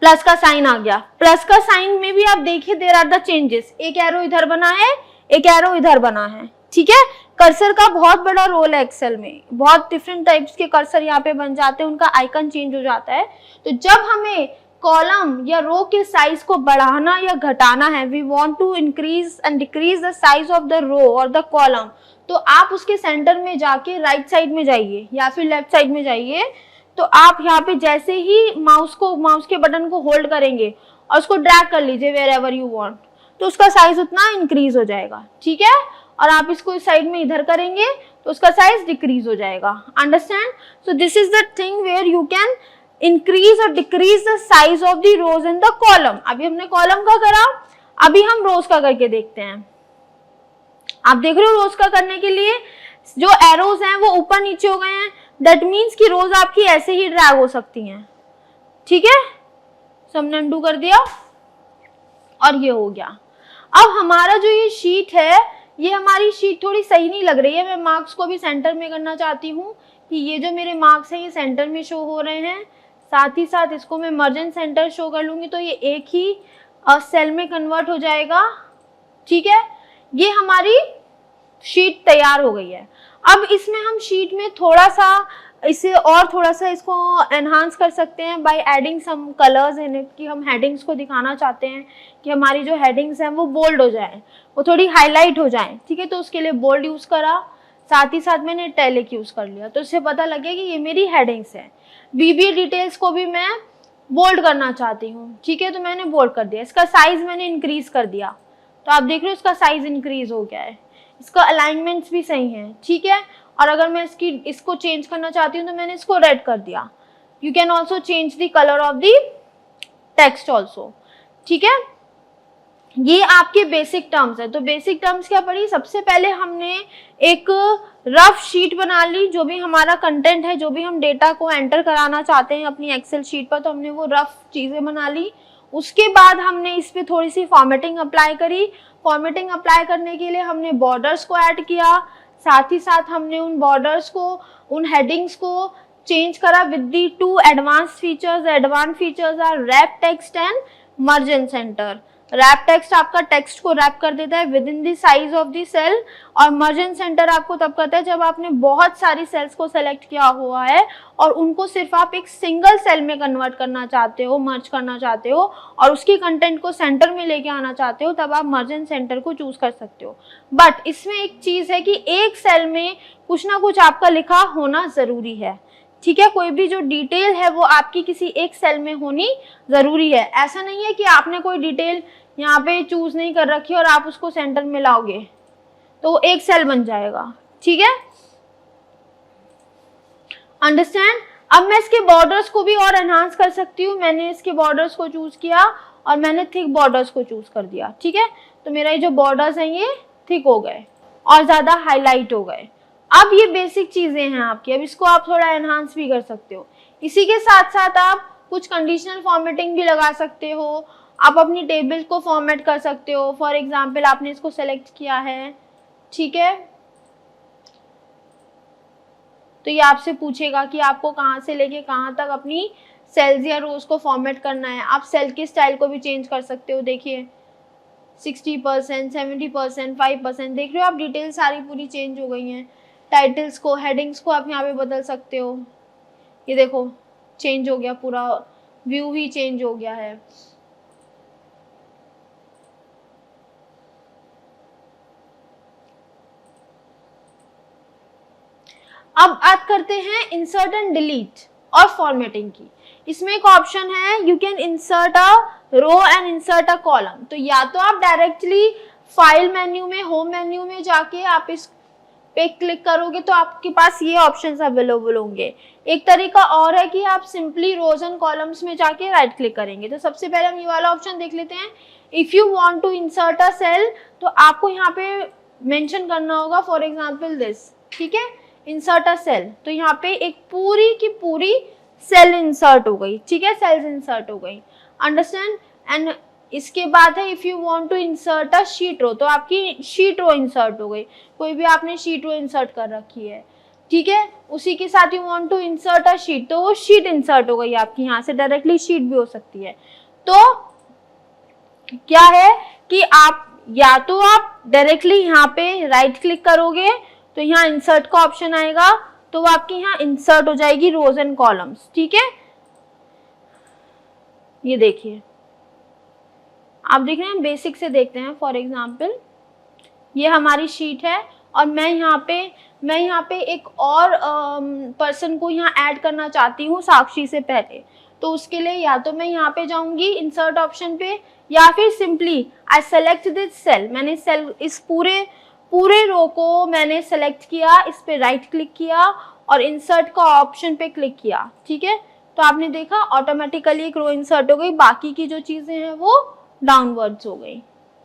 प्लस का साइन आ गया। प्लस का साइन में भी आप देखिए देयर आर द चेंजेस, एक एरो इधर बना है, एक एरो इधर बना है। ठीक है, कर्सर का बहुत बड़ा रोल है एक्सेल में, बहुत डिफरेंट टाइप्स के कर्सर यहाँ पे बन जाते हैं, उनका आइकन चेंज हो जाता है। तो जब हमें कॉलम या रो के साइज को बढ़ाना या घटाना है, we want to increase and decrease the size of the row और द कॉलम, तो आप उसके सेंटर में जाके राइट साइड में जाइए या फिर लेफ्ट साइड में जाइए। तो आप यहाँ पे जैसे ही माउस के बटन को होल्ड करेंगे और उसको ड्रैग कर लीजिए वेयर एवर यू वांट, तो उसका साइज उतना इंक्रीज हो जाएगा। ठीक है, और आप इसको इस साइड में इधर करेंगे तो उसका साइज डिक्रीज हो जाएगा। Understand? So this is the thing where you can increase or decrease the size of the rows in the column. अभी हमने कॉलम का करा, अभी हम रोज का करके देखते हैं। आप देख रहे हो रोज का करने के लिए जो एरोज हैं वो ऊपर नीचे हो गए हैं, दैट मीन्स कि रोज आपकी ऐसे ही ड्रैग हो सकती हैं। ठीक है, हमने अनडू कर दिया और ये हो गया। अब हमारा जो ये शीट है, ये हमारी शीट थोड़ी सही नहीं लग रही है। मैं मार्क्स को भी सेंटर में करना चाहती हूँ कि ये जो मेरे मार्क्स हैं ये सेंटर में शो हो रहे हैं, साथ ही साथ इसको मैं मर्जन सेंटर शो कर लूंगी तो ये एक ही सेल में कन्वर्ट हो जाएगा। ठीक है, ये हमारी शीट तैयार हो गई है। अब इसमें हम शीट में थोड़ा सा इसे और थोड़ा सा इसको एनहांस कर सकते हैं by adding some colours in it, कि हम हेडिंग्स को दिखाना चाहते हैं कि हमारी जो हेडिंग्स हैं वो बोल्ड हो जाए, वो थोड़ी हाईलाइट हो जाए। ठीक है, तो उसके लिए बोल्ड यूज करा, साथ ही साथ मैंने इटैलिक यूज कर लिया, तो इससे पता लगे कि ये मेरी हेडिंग्स है। बीबी डिटेल्स को भी मैं बोल्ड करना चाहती हूँ। ठीक है, तो मैंने बोल्ड कर दिया। इसका साइज मैंने इंक्रीज कर दिया, तो आप देख रहे हो इसका साइज इंक्रीज हो गया है, इसका अलाइनमेंट्स भी सही है। ठीक है, और अगर मैं इसको चेंज करना चाहती हूँ तो मैंने इसको रेड कर दिया। You can also change the colour of the text also. ठीक है, ये आपके बेसिक टर्म्स है। तो बेसिक टर्म्स क्या पढ़ी? सबसे पहले हमने एक रफ शीट बना ली, जो भी हमारा कंटेंट है, जो भी हम डेटा को एंटर कराना चाहते हैं अपनी एक्सेल शीट पर, तो हमने वो रफ चीजें बना ली। उसके बाद हमने इस पे थोड़ी सी फॉर्मेटिंग अप्लाई करी। फॉर्मेटिंग अप्लाई करने के लिए हमने बॉर्डर्स को ऐड किया, साथ ही साथ हमने उन बॉर्डर्स को, उन हेडिंग्स को चेंज करा with the to advance features. Advance features are wrap text and merge and centre. Wrap text आपका टेक्स्ट को रैप कर देता है within the size of the cell, और मर्जन सेंटर आपको तब करता है जब आपने बहुत सारी सेल्स को सेलेक्ट किया हुआ है और उनको सिर्फ आप एक सिंगल सेल में कन्वर्ट करना चाहते हो, मर्ज करना चाहते हो, और उसकी कंटेंट को सेंटर में लेके आना चाहते हो, तब आप मर्जन सेंटर को चूज कर सकते हो। बट इसमें एक चीज है कि एक सेल में कुछ ना कुछ आपका लिखा होना जरूरी है। ठीक है, कोई भी जो डिटेल है वो आपकी किसी एक सेल में होनी जरूरी है। ऐसा नहीं है कि आपने कोई डिटेल यहाँ पे चूज नहीं कर रखी और आप उसको सेंटर में लाओगे तो एक सेल बन जाएगा। ठीक है, अंडरस्टैंड? अब मैं इसके बॉर्डर्स को भी और एनहांस कर सकती हूँ। मैंने इसके बॉर्डर्स को चूज किया और मैंने थिक बॉर्डर्स को चूज कर दिया। ठीक है, तो मेरा ये जो बॉर्डर्स हैं ये थिक हो गए और ज्यादा हाईलाइट हो गए। अब ये बेसिक चीजें हैं आपकी, अब इसको आप थोड़ा एनहांस भी कर सकते हो। इसी के साथ साथ आप कुछ कंडीशनल फॉर्मेटिंग भी लगा सकते हो। आप अपनी टेबल को फॉर्मेट कर सकते हो। फॉर एग्जाम्पल आपने इसको सेलेक्ट किया है, ठीक है, तो ये आपसे पूछेगा कि आपको कहाँ से लेके कहाँ तक अपनी सेल्स या रोज को फॉर्मेट करना है। आप सेल के स्टाइल को भी चेंज कर सकते हो। देखिए 60%, 70%, 5%, देख रहे हो आप डिटेल सारी पूरी चेंज हो गई हैं। टाइटल्स को, हेडिंग्स को आप यहाँ पे बदल सकते हो। ये देखो चेंज हो गया, पूरा व्यू ही चेंज हो गया है। अब बात करते हैं इंसर्ट एंड डिलीट और फॉर्मेटिंग की। इसमें एक ऑप्शन है, you can insert a row and insert a column. तो या तो आप डायरेक्टली फाइल मेन्यू में, होम मेन्यू में जाके आप इस पे क्लिक करोगे तो आपके पास ये ऑप्शंस अवेलेबल होंगे। एक तरीका और है कि आप सिंपली रोज एंड कॉलम्स में जाके राइट क्लिक करेंगे। तो सबसे पहले हम ये वाला ऑप्शन देख लेते हैं। If you want to insert a cell, तो आपको यहाँ पे मेंशन करना होगा फॉर एग्जांपल दिस, ठीक है, इंसर्ट अ सेल। तो यहाँ पे एक पूरी की पूरी सेल इंसर्ट हो गई। ठीक है, सेल्स इंसर्ट हो गई, अंडरस्टैंड। एंड इसके बाद है if you want to insert a sheet row, तो आपकी शीट रो इंसर्ट हो गई। कोई भी आपने शीट रो इंसर्ट कर रखी है, ठीक है, उसी के साथ you want to insert a sheet, तो वो शीट इंसर्ट हो गई आपकी। यहाँ से डायरेक्टली शीट भी हो सकती है। तो क्या है कि आप या तो आप डायरेक्टली यहाँ पे राइट क्लिक करोगे तो यहाँ इंसर्ट का ऑप्शन आएगा, तो वो आपकी यहाँ इंसर्ट हो जाएगी रोज एंड कॉलम्स। ठीक है, ये देखिए आप देख रहे हैं, बेसिक से देखते हैं। फॉर एग्जाम्पल ये हमारी शीट है और मैं यहाँ पे एक और पर्सन को यहाँ ऐड करना चाहती हूँ साक्षी से पहले। तो उसके लिए या तो मैं यहाँ पे जाऊंगी इंसर्ट ऑप्शन पे, या फिर simply I select this cell. मैंने सेल, इस पूरे पूरे रो को मैंने सेलेक्ट किया, इस पे राइट क्लिक किया और इंसर्ट का ऑप्शन पे क्लिक किया, ठीक है। तो आपने देखा ऑटोमेटिकली एक रो इंसर्ट हो गई, बाकी की जो चीजें हैं वो डाउनवर्ड्स हो गई,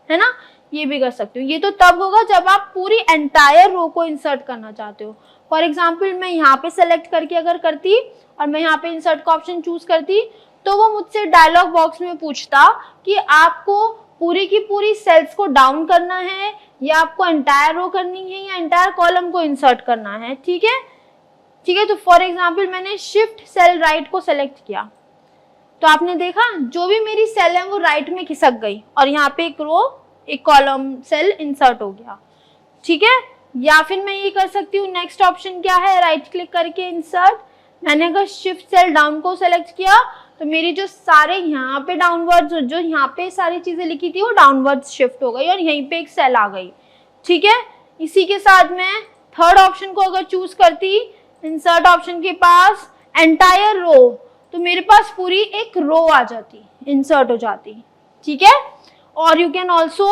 है ना। ये भी कर सकते हो। ये तो तब होगा जब आप पूरी एंटायर रो को इंसर्ट करना चाहते हो। फॉर एग्जाम्पल मैं यहाँ पे सेलेक्ट करके अगर करती और मैं यहाँ पे इंसर्ट का ऑप्शन चूज करती तो वो मुझसे डायलॉग बॉक्स में पूछता कि आपको पूरी की पूरी सेल्स को डाउन करना है या आपको एंटायर रो करनी है या एंटायर कॉलम को इंसर्ट करना है, ठीक है। ठीक है, तो फॉर एग्जाम्पल मैंने शिफ्ट सेल राइट को सेलेक्ट किया तो आपने देखा जो भी मेरी सेल है वो राइट में खिसक गई और यहाँ पे एक रो एक कॉलम सेल इंसर्ट हो गया, ठीक है। या फिर मैं ये कर सकती हूँ, नेक्स्ट ऑप्शन क्या है, राइट क्लिक करके इंसर्ट, मैंने अगर शिफ्ट सेल डाउन को सेलेक्ट किया तो मेरी जो सारे यहाँ पे डाउनवर्ड्स जो यहाँ पे सारी चीजें लिखी थी वो डाउनवर्ड्स शिफ्ट हो गई और यहीं पे एक सेल आ गई, ठीक है। इसी के साथ मैं थर्ड ऑप्शन को अगर चूज करती इंसर्ट ऑप्शन के पास एंटायर रो, तो मेरे पास पूरी एक रो आ जाती, इंसर्ट हो जाती, ठीक है। और you can also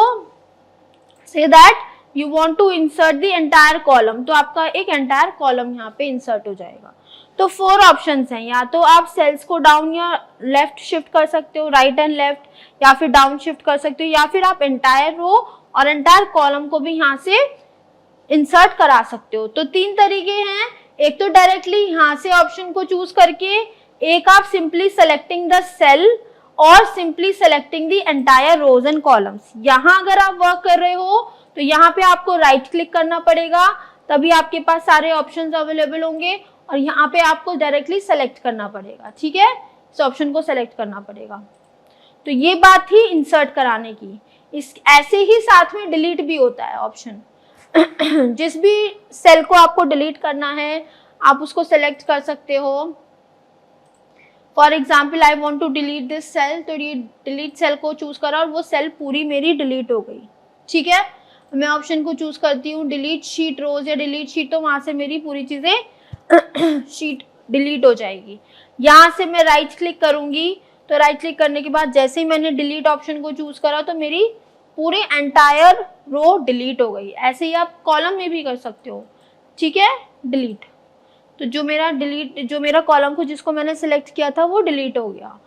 say that you want to insert the entire column, तो आपका एक एंटायर कॉलम यहाँ पे इंसर्ट हो जाएगा। तो 4 ऑप्शंस हैं, या तो आप सेल्स को डाउन या लेफ्ट शिफ्ट कर सकते हो, राइट एंड लेफ्ट, या फिर डाउन शिफ्ट कर सकते हो, या फिर आप एंटायर रो और एंटायर कॉलम को भी यहाँ से इंसर्ट करा सकते हो। तो 3 तरीके हैं, एक तो डायरेक्टली यहाँ से ऑप्शन को चूज करके, एक आप सिंपली सेलेक्टिंग द सेल और simply selecting the entire rows and columns. यहाँ अगर आप वर्क कर रहे हो तो यहाँ पे आपको राइट क्लिक करना पड़ेगा, तभी आपके पास सारे ऑप्शंस अवेलेबल होंगे और यहाँ पे आपको डायरेक्टली सेलेक्ट करना पड़ेगा, ठीक है। इस ऑप्शन को सेलेक्ट करना पड़ेगा। तो ये बात थी इंसर्ट कराने की। इस ऐसे ही साथ में डिलीट भी होता है ऑप्शन। जिस भी सेल को आपको डिलीट करना है आप उसको सेलेक्ट कर सकते हो। For example I want to delete this cell, तो ये डिलीट सेल को चूज करा और वो सेल पूरी मेरी डिलीट हो गई, ठीक है। मैं ऑप्शन को चूज करती हूँ डिलीट शीट रोज या डिलीट शीट, तो वहां से मेरी पूरी चीजें शीट डिलीट हो जाएगी। यहाँ से मैं राइट क्लिक करूंगी तो राइट क्लिक करने के बाद जैसे ही मैंने डिलीट ऑप्शन को चूज करा तो मेरी पूरी एंटायर रो डिलीट हो गई। ऐसे ही आप कॉलम में भी कर सकते हो, ठीक है, डिलीट। तो जो मेरा कॉलम को जिसको मैंने सिलेक्ट किया था वो डिलीट हो गया,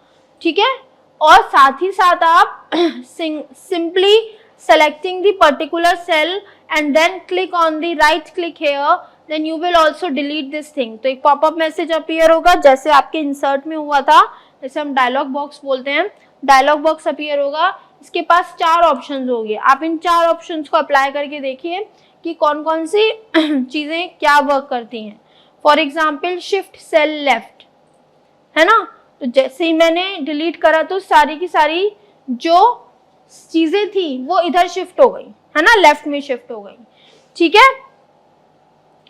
ठीक है। और साथ ही साथ आप simply selecting the particular cell and then click on the right click here, then you will also delete this thing। तो एक पॉपअप मैसेज अपीयर होगा जैसे आपके इंसर्ट में हुआ था, जैसे हम डायलॉग बॉक्स बोलते हैं, डायलॉग बॉक्स अपीयर होगा। इसके पास 4 ऑप्शंस होंगे, आप इन 4 ऑप्शंस को अप्लाई करके देखिए कि कौन कौन सी चीजें क्या वर्क करती हैं। For example shift cell left, है ना, तो जैसे ही मैंने डिलीट करा तो सारी की सारी जो चीजें थी वो इधर शिफ्ट हो गई, है ना, लेफ्ट में शिफ्ट हो गई, ठीक है।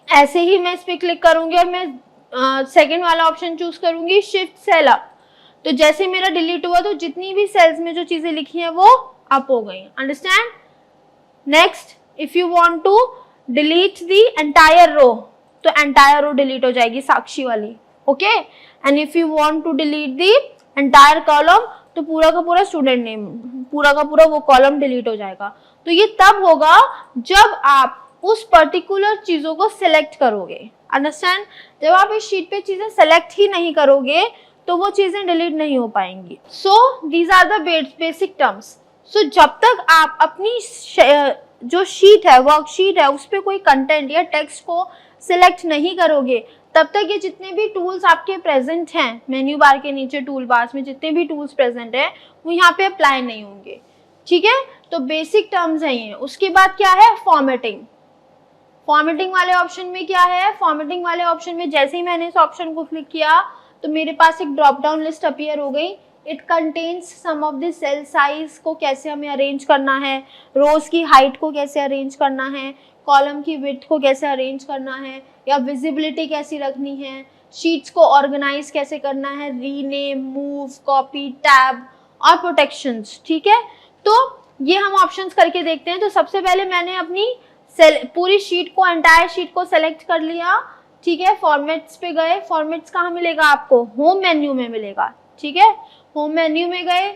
ऐसे ही मैं इस पे क्लिक करूंगी और मैं सेकंड वाला ऑप्शन चूज करूंगी शिफ्ट सेल अप, तो जैसे मेरा डिलीट हुआ तो जितनी भी सेल्स में जो चीजें लिखी हैं वो अप हो गई, understand. Next, if you want to delete the entire row, तो एंटायर रो डिलीट हो जाएगी साक्षी वाली, okay. And if you want to delete the entire column, तो पूरा का पूरा स्टूडेंट नेम, पूरा का पूरा वो कॉलम डिलीट हो जाएगा। तो ये तब होगा जब आप उस पर्टिकुलर चीजों को सिलेक्ट करोगे, अंडरस्टैंड। जब आप इस शीट पे चीजें सेलेक्ट ही नहीं करोगे तो वो चीजें डिलीट नहीं हो पाएंगी। So these are the basic terms. So जब तक आप अपनी जो शीट है, वर्कशीट है, उस पर कोई कंटेंट या टेक्स्ट को सिलेक्ट नहीं करोगे तब तक ये जितने भी टूल्स आपके प्रेजेंट हैं मेन्यू बार के नीचे टूल बार्स में जितने भी टूल्स प्रेजेंट हैं वो यहाँ पे अप्लाई नहीं होंगे, ठीक है। तो बेसिक टर्म्स है ये। उसके बाद क्या है, फॉर्मेटिंग। फॉर्मेटिंग वाले ऑप्शन में क्या है, फॉर्मेटिंग वाले ऑप्शन में जैसे ही मैंने इस ऑप्शन को क्लिक किया तो मेरे पास एक ड्रॉप डाउन लिस्ट अपीयर हो गई। It contains some of the cell size को कैसे हमें अरेंज करना है, रोज की हाइट को कैसे अरेंज करना है, कॉलम की विड्थ को कैसे अरेंज करना है, या विजिबिलिटी कैसी रखनी है, शीट्स को ऑर्गेनाइज कैसे करना है, रीनेम, मूव, कॉपी, टैब और प्रोटेक्शंस, ठीक है। तो ये हम ऑप्शंस करके देखते हैं। तो सबसे पहले मैंने अपनी पूरी शीट को, एंटायर शीट को सेलेक्ट कर लिया, ठीक है। फॉर्मेट्स पे गए, फॉर्मेट्स कहाँ मिलेगा आपको, होम मेन्यू में मिलेगा, ठीक है। होम मेन्यू में गए,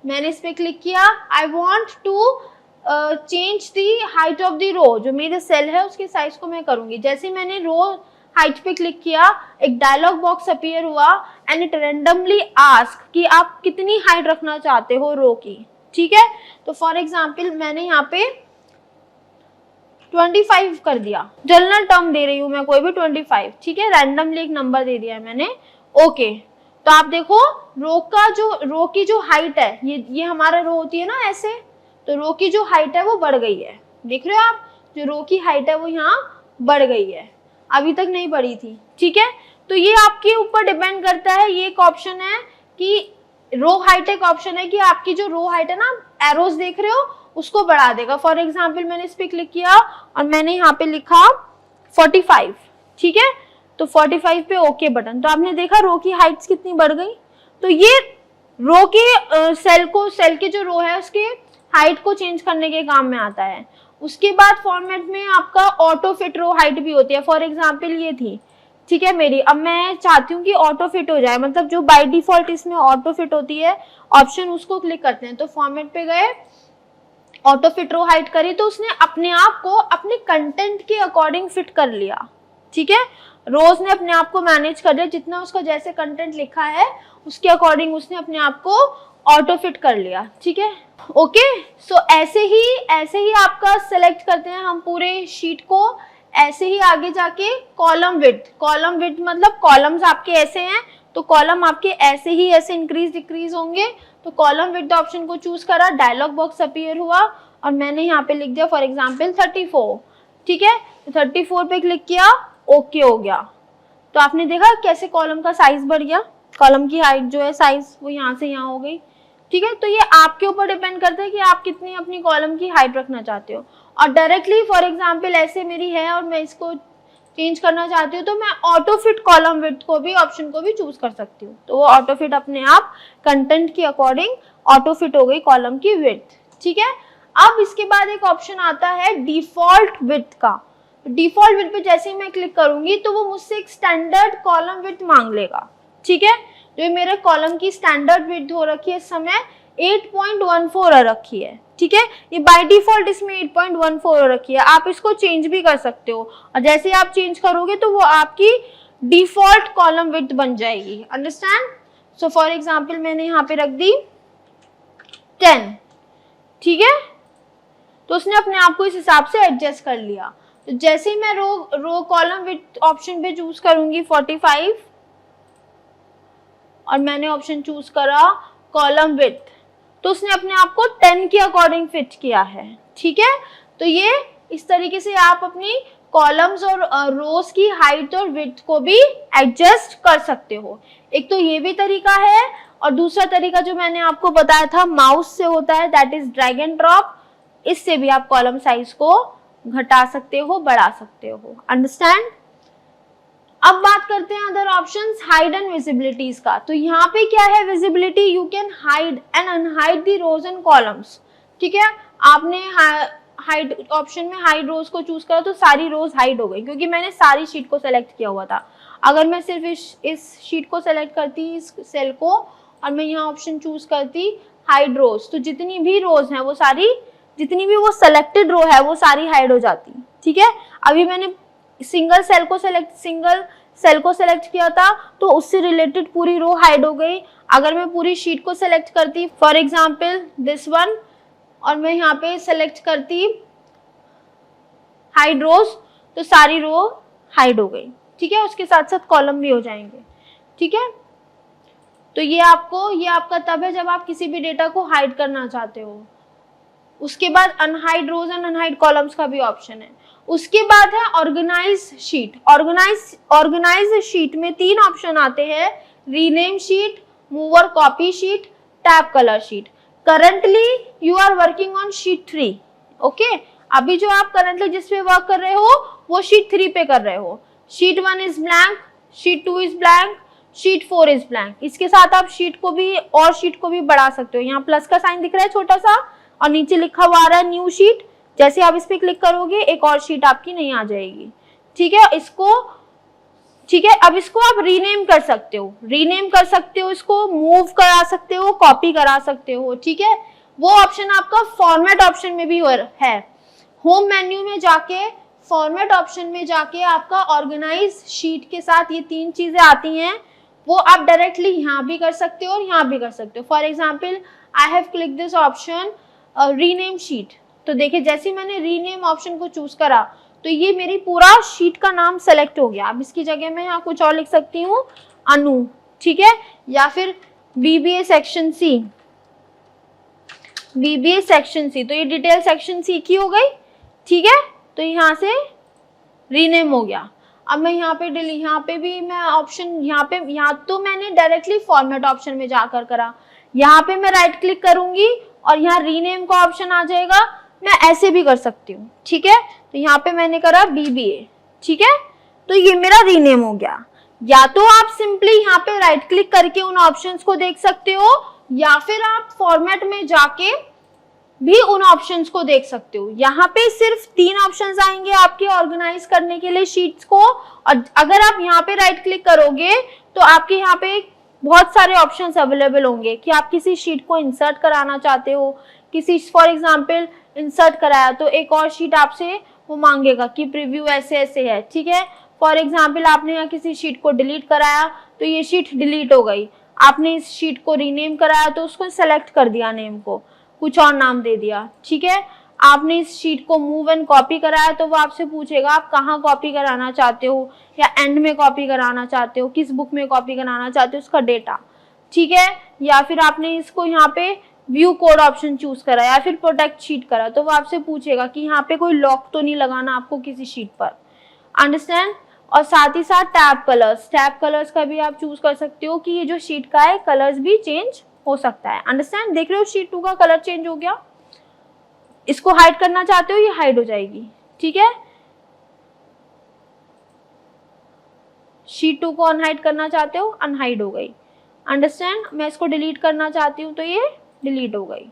मैंने इस पे क्लिक किया, I want to change the height of the row, जो मेरे सेल है उसके साइज को मैं करूंगी। जैसे मैंने रो हाइट पे क्लिक किया, एक डायलॉग बॉक्स अपीयर हुआ एंड इट रैंडमली आस्क कि आप कितनी हाइट रखना चाहते हो रो की, ठीक है। तो फॉर एग्जांपल मैंने यहाँ पे 25 कर दिया, जनरल टर्म दे रही हूँ मैं कोई भी 25, ठीक है, रैंडमली एक नंबर दे दिया है मैंने, ओके। तो आप देखो रो की जो हाइट है, ये हमारा रो होती है ना ऐसे, तो रो की जो हाइट है वो बढ़ गई है, देख रहे हो आप, जो रो की हाइट है वो यहाँ बढ़ गई है, अभी तक नहीं बढ़ी थी, ठीक है। तो ये आपके ऊपर डिपेंड करता है, ये एक ऑप्शन है कि रो हाइट एक ऑप्शन है कि आपकी जो रो हाइट है ना, एरोज देख रहे हो, उसको बढ़ा देगा। फॉर एग्जाम्पल मैंने इस पे क्लिक किया और मैंने यहाँ पे लिखा 45, ठीक है, तो 45 पे ओके बटन, तो आपने देखा रो की हाइट्स कितनी बढ़ गई। तो ये रो के सेल की जो रो है उसके हाइट को चेंज करने के काम में आता है। उसके बाद फॉर्मेट में आपका ऑटो फिट रो हाइट भी होती है। फॉर एग्जाम्पल ये थी, ठीक है मेरी, अब मैं चाहती हूँ कि ऑटो फिट हो जाए, मतलब जो बाय डिफॉल्ट इसमें ऑटो फिट होती है ऑप्शन, उसको क्लिक करते हैं। तो फॉर्मेट पे गए, ऑटो फिट रो हाइट करी, तो उसने अपने आप को अपने कंटेंट के अकॉर्डिंग फिट कर लिया, ठीक है। रोज ने अपने आप को मैनेज कर लिया, जितना उसका जैसे कंटेंट लिखा है उसके अकॉर्डिंग उसने अपने आप को ऑटो फिट कर लिया, ठीक है, ओके। सो ऐसे ही आपका सेलेक्ट करते हैं हम पूरे शीट को। ऐसे ही आगे जाके कॉलम विड्थ मतलब कॉलम्स आपके ऐसे हैं, तो कॉलम आपके ऐसे ही ऐसे इंक्रीज डिक्रीज होंगे। तो कॉलम विड्थ ऑप्शन को चूज करा, डायलॉग बॉक्स अपीयर हुआ और मैंने यहाँ पे लिख दिया फॉर एग्जाम्पल 34, ठीक है। तो 34 पे क्लिक किया, ओके हो गया। तो आपने देखा कैसे कॉलम का साइज बढ़ गया, कॉलम की हाइट जो है साइज वो यहाँ से यहाँ हो गई, ठीक है। तो ये आपके ऊपर डिपेंड करता है कि आप कितनी अपनी कॉलम की हाइट रखना चाहते हो। और डायरेक्टली फॉर एग्जांपल ऐसे मेरी है और मैं इसको चेंज करना चाहती हूँ, तो मैं ऑटो फिट कॉलम विड्थ को भी ऑप्शन को भी चूज कर सकती हूँ। तो वो ऑटो फिट अपने आप कंटेंट के अकॉर्डिंग ऑटो फिट हो गई कॉलम की विड्थ, ठीक है। अब इसके बाद एक ऑप्शन आता है डिफॉल्ट विड्थ का। डिफॉल्ट विड्थ पे जैसे ही मैं क्लिक करूंगी तो वो मुझसे एक स्टैंडर्ड कॉलम विड्थ मांग लेगा, ठीक है। जो मेरे कॉलम की स्टैंडर्ड विड्थ हो रखी है इस समय 8.14 रखी है, ठीक है। ये बाय डिफॉल्ट इसमें 8.14 रखी है, आप इसको चेंज भी कर सकते हो और जैसे आप चेंज करोगे तो वो आपकी डिफॉल्ट कॉलम विड्थ बन जाएगी, अंडरस्टैंड। सो फॉर एग्जांपल मैंने यहाँ पे रख दी 10, ठीक है। तो उसने अपने आप को इस हिसाब से एडजस्ट कर लिया। तो जैसे ही मैं रो कॉलम विड्थ ऑप्शन पे चूज करूंगी 45 और मैंने ऑप्शन चूज करा कॉलम विड्थ, तो उसने अपने आप को 10 के अकॉर्डिंग फिट किया है, ठीक है। तो ये इस तरीके से आप अपनी कॉलम्स और रोज की हाइट और विड्थ को भी एडजस्ट कर सकते हो। एक तो ये भी तरीका है और दूसरा तरीका जो मैंने आपको बताया था माउस से होता है, that is drag and drop. इससे भी आप कॉलम साइज को घटा सकते हो, बढ़ा सकते हो, अंडरस्टैंड। अब बात करते हैं other options, hide and visibilities का। तो यहाँ पे क्या है visibility, you can hide and unhide the rows and columns, ठीक है। आपने हाइड ऑप्शन में हाइड रोज को चूज करा तो सारी रोज हाइड हो गई, क्योंकि मैंने सारी शीट को सेलेक्ट किया हुआ था। अगर मैं सिर्फ इस शीट को सेलेक्ट करती, इस सेल को, और मैं यहाँ ऑप्शन चूज करती हाइड रोज, तो जितनी भी रोज हैं वो सारी, जितनी भी वो सेलेक्टेड रो है वो सारी हाइड हो जाती, ठीक है। अभी मैंने सिंगल सेल को सेलेक्ट किया था तो उससे रिलेटेड पूरी रो हाइड हो गई। अगर मैं पूरी शीट को सेलेक्ट करती, फॉर एग्जांपल दिस वन, और मैं यहाँ पे सेलेक्ट करती हाइड रोज, तो सारी रो हाइड हो गई, ठीक है। उसके साथ साथ कॉलम भी हो जाएंगे, ठीक है। तो ये आपका तब है जब आप किसी भी डेटा को हाइड करना चाहते हो। उसके बाद unhide rows and unhide columns का भी ऑप्शन है। उसके बाद है ऑर्गेनाइज शीट। ऑर्गेनाइज शीट में 3 ऑप्शन आते हैं, rename sheet, move or copy sheet, tab colour sheet. Currently you are working on sheet 3, okay. अभी जो आप करंटली जिस पे वर्क कर रहे हो वो शीट 3 पे कर रहे हो। Sheet 1 is blank, sheet 2 is blank, sheet 4 is blank. इसके साथ आप शीट को भी बढ़ा सकते हो। यहाँ प्लस का साइन दिख रहा है छोटा सा और नीचे लिखा हुआ आ रहा है न्यू शीट। जैसे आप इस पे क्लिक करोगे एक और शीट आपकी नहीं आ जाएगी, ठीक है। अब इसको आप रीनेम कर सकते हो, इसको मूव करा सकते हो, कॉपी करा सकते हो, ठीक है। वो ऑप्शन आपका फॉर्मेट ऑप्शन में भी है। होम मेन्यू में जाके फॉर्मेट ऑप्शन में जाके आपका ऑर्गेनाइज शीट के साथ ये 3 चीजें आती हैं, वो आप डायरेक्टली यहाँ भी कर सकते हो और यहाँ भी कर सकते हो। For example I have click this option rename sheet, तो देखिए जैसे मैंने रीनेम ऑप्शन को चूज करा तो ये मेरी पूरा शीट का नाम सेलेक्ट हो गया। अब इसकी जगह मैं यहाँ कुछ और लिख सकती हूँ, अनु, ठीक है, या फिर BBA section C, BBA section C, तो ये डिटेल सेक्शन सी की हो गई, ठीक है, तो यहाँ से रीनेम हो गया। अब मैं यहाँ पे भी मैं ऑप्शन यहाँ तो मैंने डायरेक्टली फॉर्मेट ऑप्शन में जाकर करा, यहाँ पे मैं राइट क्लिक करूंगी और यहाँ रीनेम का ऑप्शन आ जाएगा, मैं ऐसे भी कर सकती हूँ, ठीक है, तो यहाँ पे मैंने करा बीबीए, ठीक है, तो ये मेरा रीनेम हो गया। या तो आप सिंपली यहाँ पे राइट क्लिक करके उन ऑप्शंस को देख सकते हो, या फिर आप फॉर्मेट में जाके भी उन ऑप्शंस को देख सकते हो। यहाँ पे सिर्फ 3 ऑप्शंस आएंगे आपके ऑर्गेनाइज करने के लिए शीट्स को, और अगर आप यहाँ पे राइट क्लिक करोगे तो आपके यहाँ पे बहुत सारे ऑप्शंस अवेलेबल होंगे कि आप किसी शीट को इंसर्ट कराना चाहते हो, किसी फॉर एग्जांपल इंसर्ट कराया तो एक और शीट आपसे वो मांगेगा कि प्रीव्यू ऐसे ऐसे है, ठीक है। फॉर एग्जांपल आपने यहाँ किसी शीट को डिलीट कराया तो ये शीट डिलीट हो गई, आपने इस शीट को रीनेम कराया तो उसको सेलेक्ट कर दिया, नेम को कुछ और नाम दे दिया, ठीक है। आपने इस शीट को मूव एंड कॉपी कराया तो वो आपसे पूछेगा आप कहाँ कॉपी कराना चाहते हो, या एंड में कॉपी कराना चाहते हो, किस बुक में कॉपी कराना चाहते हो, उसका डेटा, ठीक है। या फिर आपने इसको यहाँ पे व्यू कोड ऑप्शन चूज करा या फिर प्रोटेक्ट शीट करा तो वो आपसे पूछेगा कि यहाँ पे कोई लॉक तो नहीं लगाना आपको किसी शीट पर, अंडरस्टैंड। और साथ ही साथ टैब कलर्स का भी आप चूज कर सकते हो कि ये जो शीट का है कलर्स भी चेंज हो सकता है, अंडरस्टैंड। देख रहे हो शीट 2 का कलर चेंज हो गया, इसको हाइड करना चाहते हो ये हाइड हो जाएगी, ठीक है। शीट 2 को अनहाइड करना चाहते हो अनहाइड हो गई, अंडरस्टैंड। मैं इसको डिलीट करना चाहती हूँ तो ये डिलीट हो गई।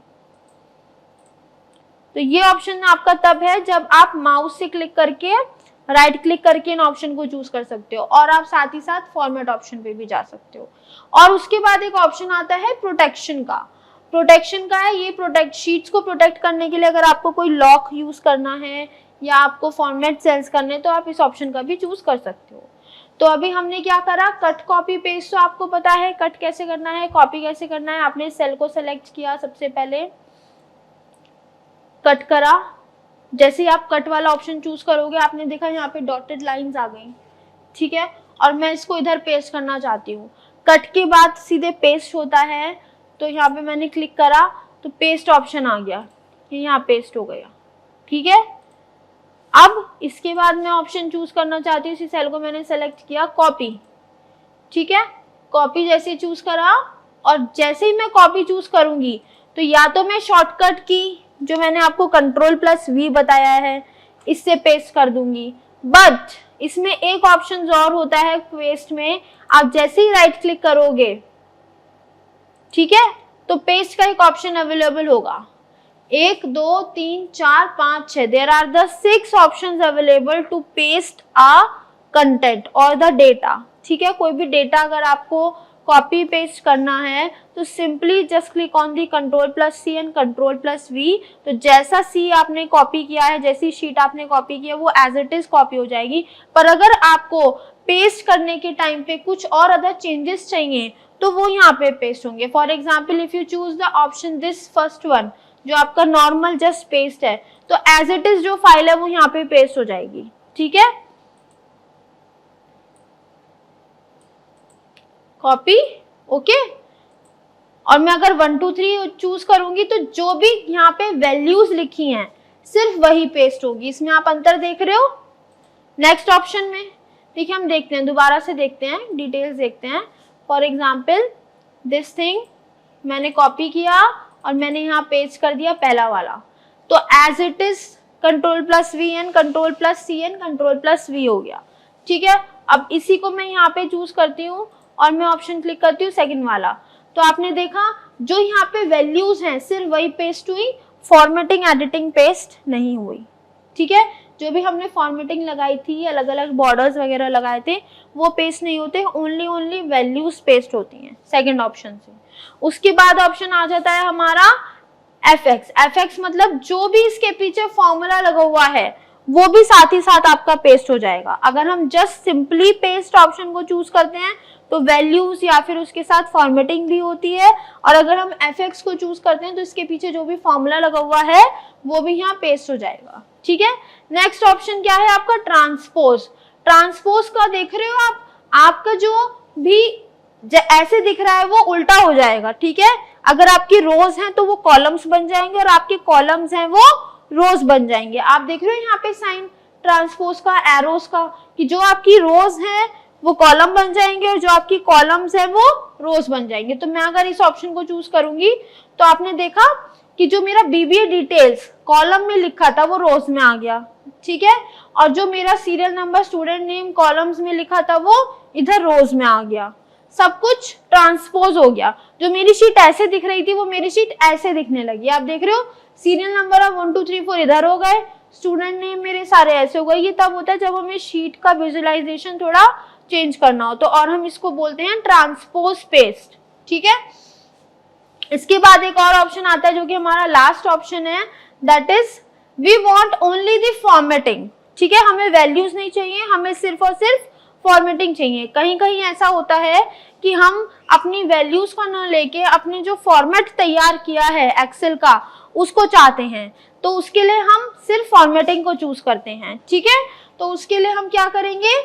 तो ये ऑप्शन आपका तब है जब आप माउस से क्लिक करके राइट क्लिक करके इन ऑप्शन को चूज कर सकते हो, और आप साथ ही साथ फॉर्मेट ऑप्शन पे भी जा सकते हो। और उसके बाद एक ऑप्शन आता है प्रोटेक्शन का है, ये प्रोटेक्ट शीट्स को प्रोटेक्ट करने के लिए अगर आपको कोई लॉक यूज करना है या आपको फॉर्मेट सेल्स करने तो आप इस ऑप्शन का भी चूज कर सकते हो। तो अभी हमने क्या करा, कट कॉपी पेस्ट, तो आपको पता है कट कैसे करना है, कॉपी कैसे करना है। आपने सेल को सेलेक्ट किया, सबसे पहले कट करा, जैसे ही आप कट वाला ऑप्शन चूज करोगे आपने देखा यहाँ पे डॉटेड लाइंस आ गई, ठीक है, और मैं इसको इधर पेस्ट करना चाहती हूँ। कट के बाद सीधे पेस्ट होता है, तो यहाँ पे मैंने क्लिक करा तो पेस्ट ऑप्शन आ गया, यहाँ पेस्ट हो गया, ठीक है। अब इसके बाद मैं ऑप्शन चूज करना चाहती हूँ, इसी सेल को मैंने सेलेक्ट किया, कॉपी, ठीक है। कॉपी जैसे चूज करा और जैसे ही मैं कॉपी चूज करूंगी तो या तो मैं शॉर्टकट की जो मैंने आपको Ctrl+V बताया है इससे पेस्ट कर दूंगी, बट इसमें एक ऑप्शन और होता है पेस्ट में, आप जैसे ही राइट क्लिक करोगे, ठीक है, तो पेस्ट का एक ऑप्शन अवेलेबल होगा। 1 2 3 4 5 6 there are the 6 options available to paste a content और द डेटा, ठीक है। कोई भी डेटा अगर आपको कॉपी पेस्ट करना है तो simply just click on the Ctrl+C and Ctrl+V, तो जैसा सी आपने कॉपी किया है, जैसी शीट आपने कॉपी किया वो एज इट इज कॉपी हो जाएगी। पर अगर आपको पेस्ट करने के टाइम पे कुछ और अदर चेंजेस चाहिए तो वो यहाँ पे पेस्ट होंगे। For example if you choose the option this first one जो आपका नॉर्मल जस्ट पेस्ट है, तो एज इट इज जो फाइल है वो यहाँ पे पेस्ट हो जाएगी, ठीक है। Copy, okay. और मैं अगर 1 2 3 चूज करूंगी तो जो भी यहाँ पे वैल्यूज लिखी हैं सिर्फ वही पेस्ट होगी। इसमें आप अंतर देख रहे हो। नेक्स्ट ऑप्शन में देखिए, हम देखते हैं, दोबारा से देखते हैं, डिटेल्स देखते हैं। फॉर एग्जाम्पल दिस थिंग मैंने कॉपी किया और मैंने यहाँ पेस्ट कर दिया पहला वाला, तो as it is Ctrl+V and Ctrl+C and Ctrl+V हो गया, ठीक है। अब इसी को मैं यहाँ पे चूज करती हूँ और मैं ऑप्शन क्लिक करती हूँ सेकंड वाला, तो आपने देखा जो यहाँ पे वैल्यूज हैं सिर्फ वही पेस्ट हुई, फॉर्मेटिंग एडिटिंग पेस्ट नहीं हुई, ठीक है। जो भी हमने फॉर्मेटिंग लगाई थी, अलग अलग बॉर्डर्स वगैरह लगाए थे, वो पेस्ट नहीं होते, ओनली वैल्यूज पेस्ट होती हैं सेकंड ऑप्शन से। उसके बाद ऑप्शन आ जाता है हमारा एफ एक्स मतलब जो भी इसके पीछे फॉर्मूला लगा हुआ है वो भी साथ ही साथ आपका पेस्ट हो जाएगा। अगर हम जस्ट सिंपली पेस्ट ऑप्शन को चूज करते हैं तो वैल्यूज या फिर उसके साथ फॉर्मेटिंग भी होती है, और अगर हम एफ एक्स को चूज करते हैं तो इसके पीछे जो भी फॉर्मूला लगा हुआ है वो भी यहाँ पेस्ट हो जाएगा। ठीक है, नेक्स्ट ऑप्शन क्या है आपका ट्रांसपोज। ट्रांसपोज का देख रहे हो आप, आपका जो भी ऐसे दिख रहा है वो उल्टा हो जाएगा। ठीक है, अगर आपकी रोज हैं तो वो कॉलम्स बन जाएंगे और आपके कॉलम्स हैं वो रोज बन जाएंगे। आप देख रहे हो यहाँ पे साइन ट्रांसपोज का, एरोस का, कि जो आपकी रोज है वो कॉलम बन जाएंगे और जो आपकी कॉलम्स है वो रोज बन जाएंगे। तो मैं अगर इस ऑप्शन को चूज करूंगी तो आपने देखा कि जो मेरा बीबीए डिटेल्स कॉलम में लिखा था वो रोज में आ गया। ठीक है, और जो मेरा serial number, student name columns में लिखा था वो इधर रोज में आ गया। सब कुछ ट्रांसपोज हो गया। जो मेरी शीट ऐसे दिख रही थी वो मेरी शीट ऐसे दिखने लगी। आप देख रहे हो सीरियल नंबर अब 1 2 3 4 इधर हो गए, स्टूडेंट नेम मेरे सारे ऐसे हो गए। ये तब होता है जब हमें शीट का विजुअलाइजेशन थोड़ा चेंज करना हो तो, और हम इसको बोलते हैं ट्रांसपोज पेस्ट। ठीक है, इसके बाद एक और ऑप्शन आता है जो कि हमारा लास्ट ऑप्शन है, that is we want only the formatting. ठीक है, हमें वैल्यूज नहीं चाहिए, हमें सिर्फ और सिर्फ फॉर्मेटिंग चाहिए। कहीं कहीं ऐसा होता है कि हम अपनी वैल्यूज को न लेके अपने जो फॉर्मेट तैयार किया है एक्सेल का उसको चाहते हैं, तो उसके लिए हम सिर्फ फॉर्मेटिंग को चूज करते हैं। ठीक है, तो उसके लिए हम क्या करेंगे,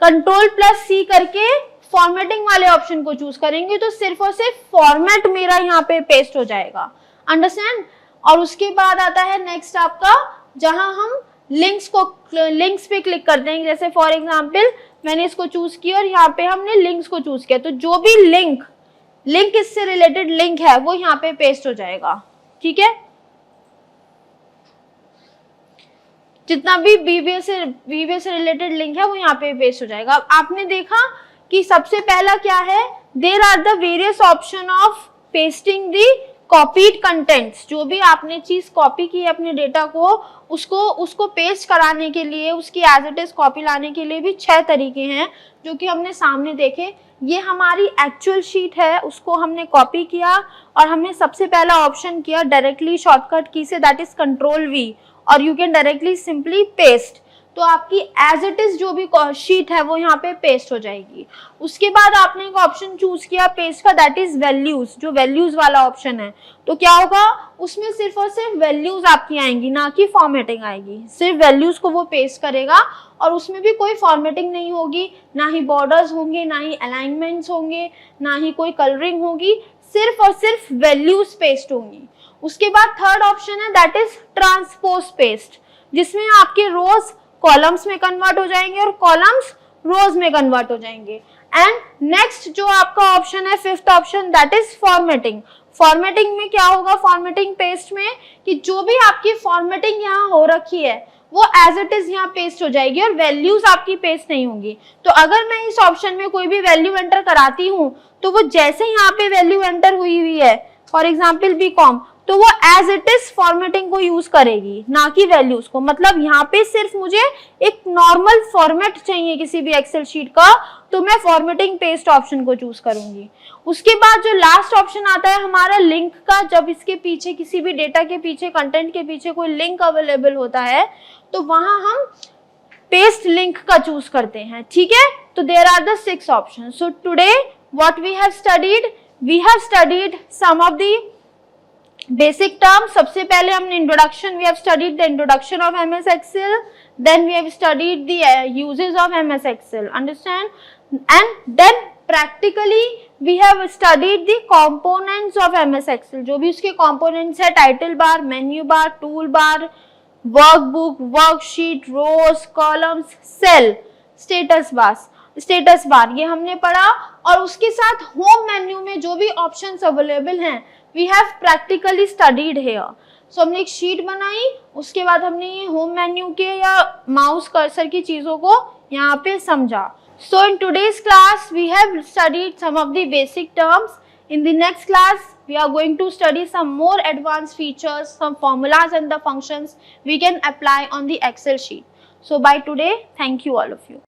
Ctrl+C करके फॉर्मेटिंग वाले ऑप्शन को चूज करेंगे तो सिर्फ और सिर्फ फॉर्मेट मेरा यहाँ पे पेस्ट हो जाएगा। अंडरस्टैंड। और उसके बाद आता है नेक्स्ट आपका, जहां हम लिंक्स पे क्लिक करते हैं। जैसे फॉर एग्जांपल मैंने इसको चूज किया और यहाँ पे हमने लिंक्स को चूज किया, तो जो भी लिंक इससे रिलेटेड लिंक है वो यहाँ पे पेस्ट हो जाएगा। ठीक है, जितना भी बीबीए से रिलेटेड लिंक है वो यहाँ पे पेस्ट हो जाएगा। अब आपने देखा कि सबसे पहला क्या है, there are the various option of pasting the copied contents. जो भी आपने चीज कॉपी की है अपने डेटा को, उसको पेस्ट कराने के लिए, उसकी एज इट इज कॉपी लाने के लिए भी 6 तरीके हैं जो कि हमने सामने देखे। ये हमारी एक्चुअल शीट है, उसको हमने कॉपी किया और हमने सबसे पहला ऑप्शन किया डायरेक्टली शॉर्टकट की से, दैट इज Ctrl+V, और you can directly simply paste. तो आपकी एज इट इज जो भी शीट है वो यहाँ पे पेस्ट हो जाएगी। उसके बाद आपने एक ऑप्शन चूज किया पेस्ट का, दैट इज वैल्यूज, जो वैल्यूज वाला ऑप्शन है। तो क्या होगा, उसमें सिर्फ और सिर्फ वैल्यूज आपकी आएंगी, ना कि फॉर्मेटिंग आएगी। सिर्फ वैल्यूज को वो पेस्ट करेगा और उसमें भी कोई फॉर्मेटिंग नहीं होगी, ना ही बॉर्डर्स होंगे, ना ही अलाइनमेंट्स होंगे, ना ही कोई कलरिंग होगी, सिर्फ और सिर्फ वैल्यूज पेस्ट होंगी। उसके बाद थर्ड ऑप्शन है दैट इज ट्रांसपोज पेस्ट, जिसमें आपके रोज कॉलम्स में कन्वर्ट हो जाएंगे और कॉलम्स रोज में कन्वर्ट हो जाएंगे। एंड नेक्स्ट जो आपका ऑप्शन है fifth option, that is formatting. Formatting में क्या होगा, फॉर्मेटिंग पेस्ट में कि जो भी आपकी फॉर्मेटिंग यहाँ हो रखी है वो एज इट इज यहाँ पेस्ट हो जाएगी और वैल्यूज आपकी पेस्ट नहीं होंगी। तो अगर मैं इस ऑप्शन में कोई भी वैल्यू एंटर कराती हूँ तो वो जैसे यहाँ पे वैल्यू एंटर हुई है, फॉर एग्जाम्पल बीकॉम, तो वो एज इट इज फॉर्मेटिंग को यूज करेगी, ना कि वैल्यूज को। मतलब यहाँ पे सिर्फ मुझे एक नॉर्मल फॉर्मेट चाहिए किसी भी एक्सेल शीट का, तो मैं फॉर्मेटिंग पेस्ट ऑप्शन को चूज करूंगी। उसके बाद जो लास्ट ऑप्शन आता है हमारा लिंक का, जब इसके पीछे किसी भी डेटा के पीछे, कंटेंट के पीछे कोई लिंक अवेलेबल होता है तो वहां हम पेस्ट लिंक का चूज करते हैं। ठीक है, तो there are the 6 option. So today what we have studied some of the basic term. सबसे पहले हमने introduction, we have studied the introduction of MS Excel, then we have studied the uses of MS Excel, understand, and then practically we have studied the components of MS Excel. जो भी उसके कंपोनेंट्स है, title bar, menu bar, tool bar, workbook, worksheet, rows, columns, cell, status bar, ये हमने पढ़ा। और उसके साथ होम मेन्यू में जो भी ऑप्शंस अवेलेबल हैं we have practically studied here. So हमने एक शीट बनाई, उसके बाद हमने ये होम मेन्यू के या माउस कर्सर की चीजों को यहाँ पे समझा। So in today's class we have studied some of the basic terms. In the next class we are going to study some more advanced features, some formulas and the functions we can apply on the Excel sheet. So by today, thank you all of you.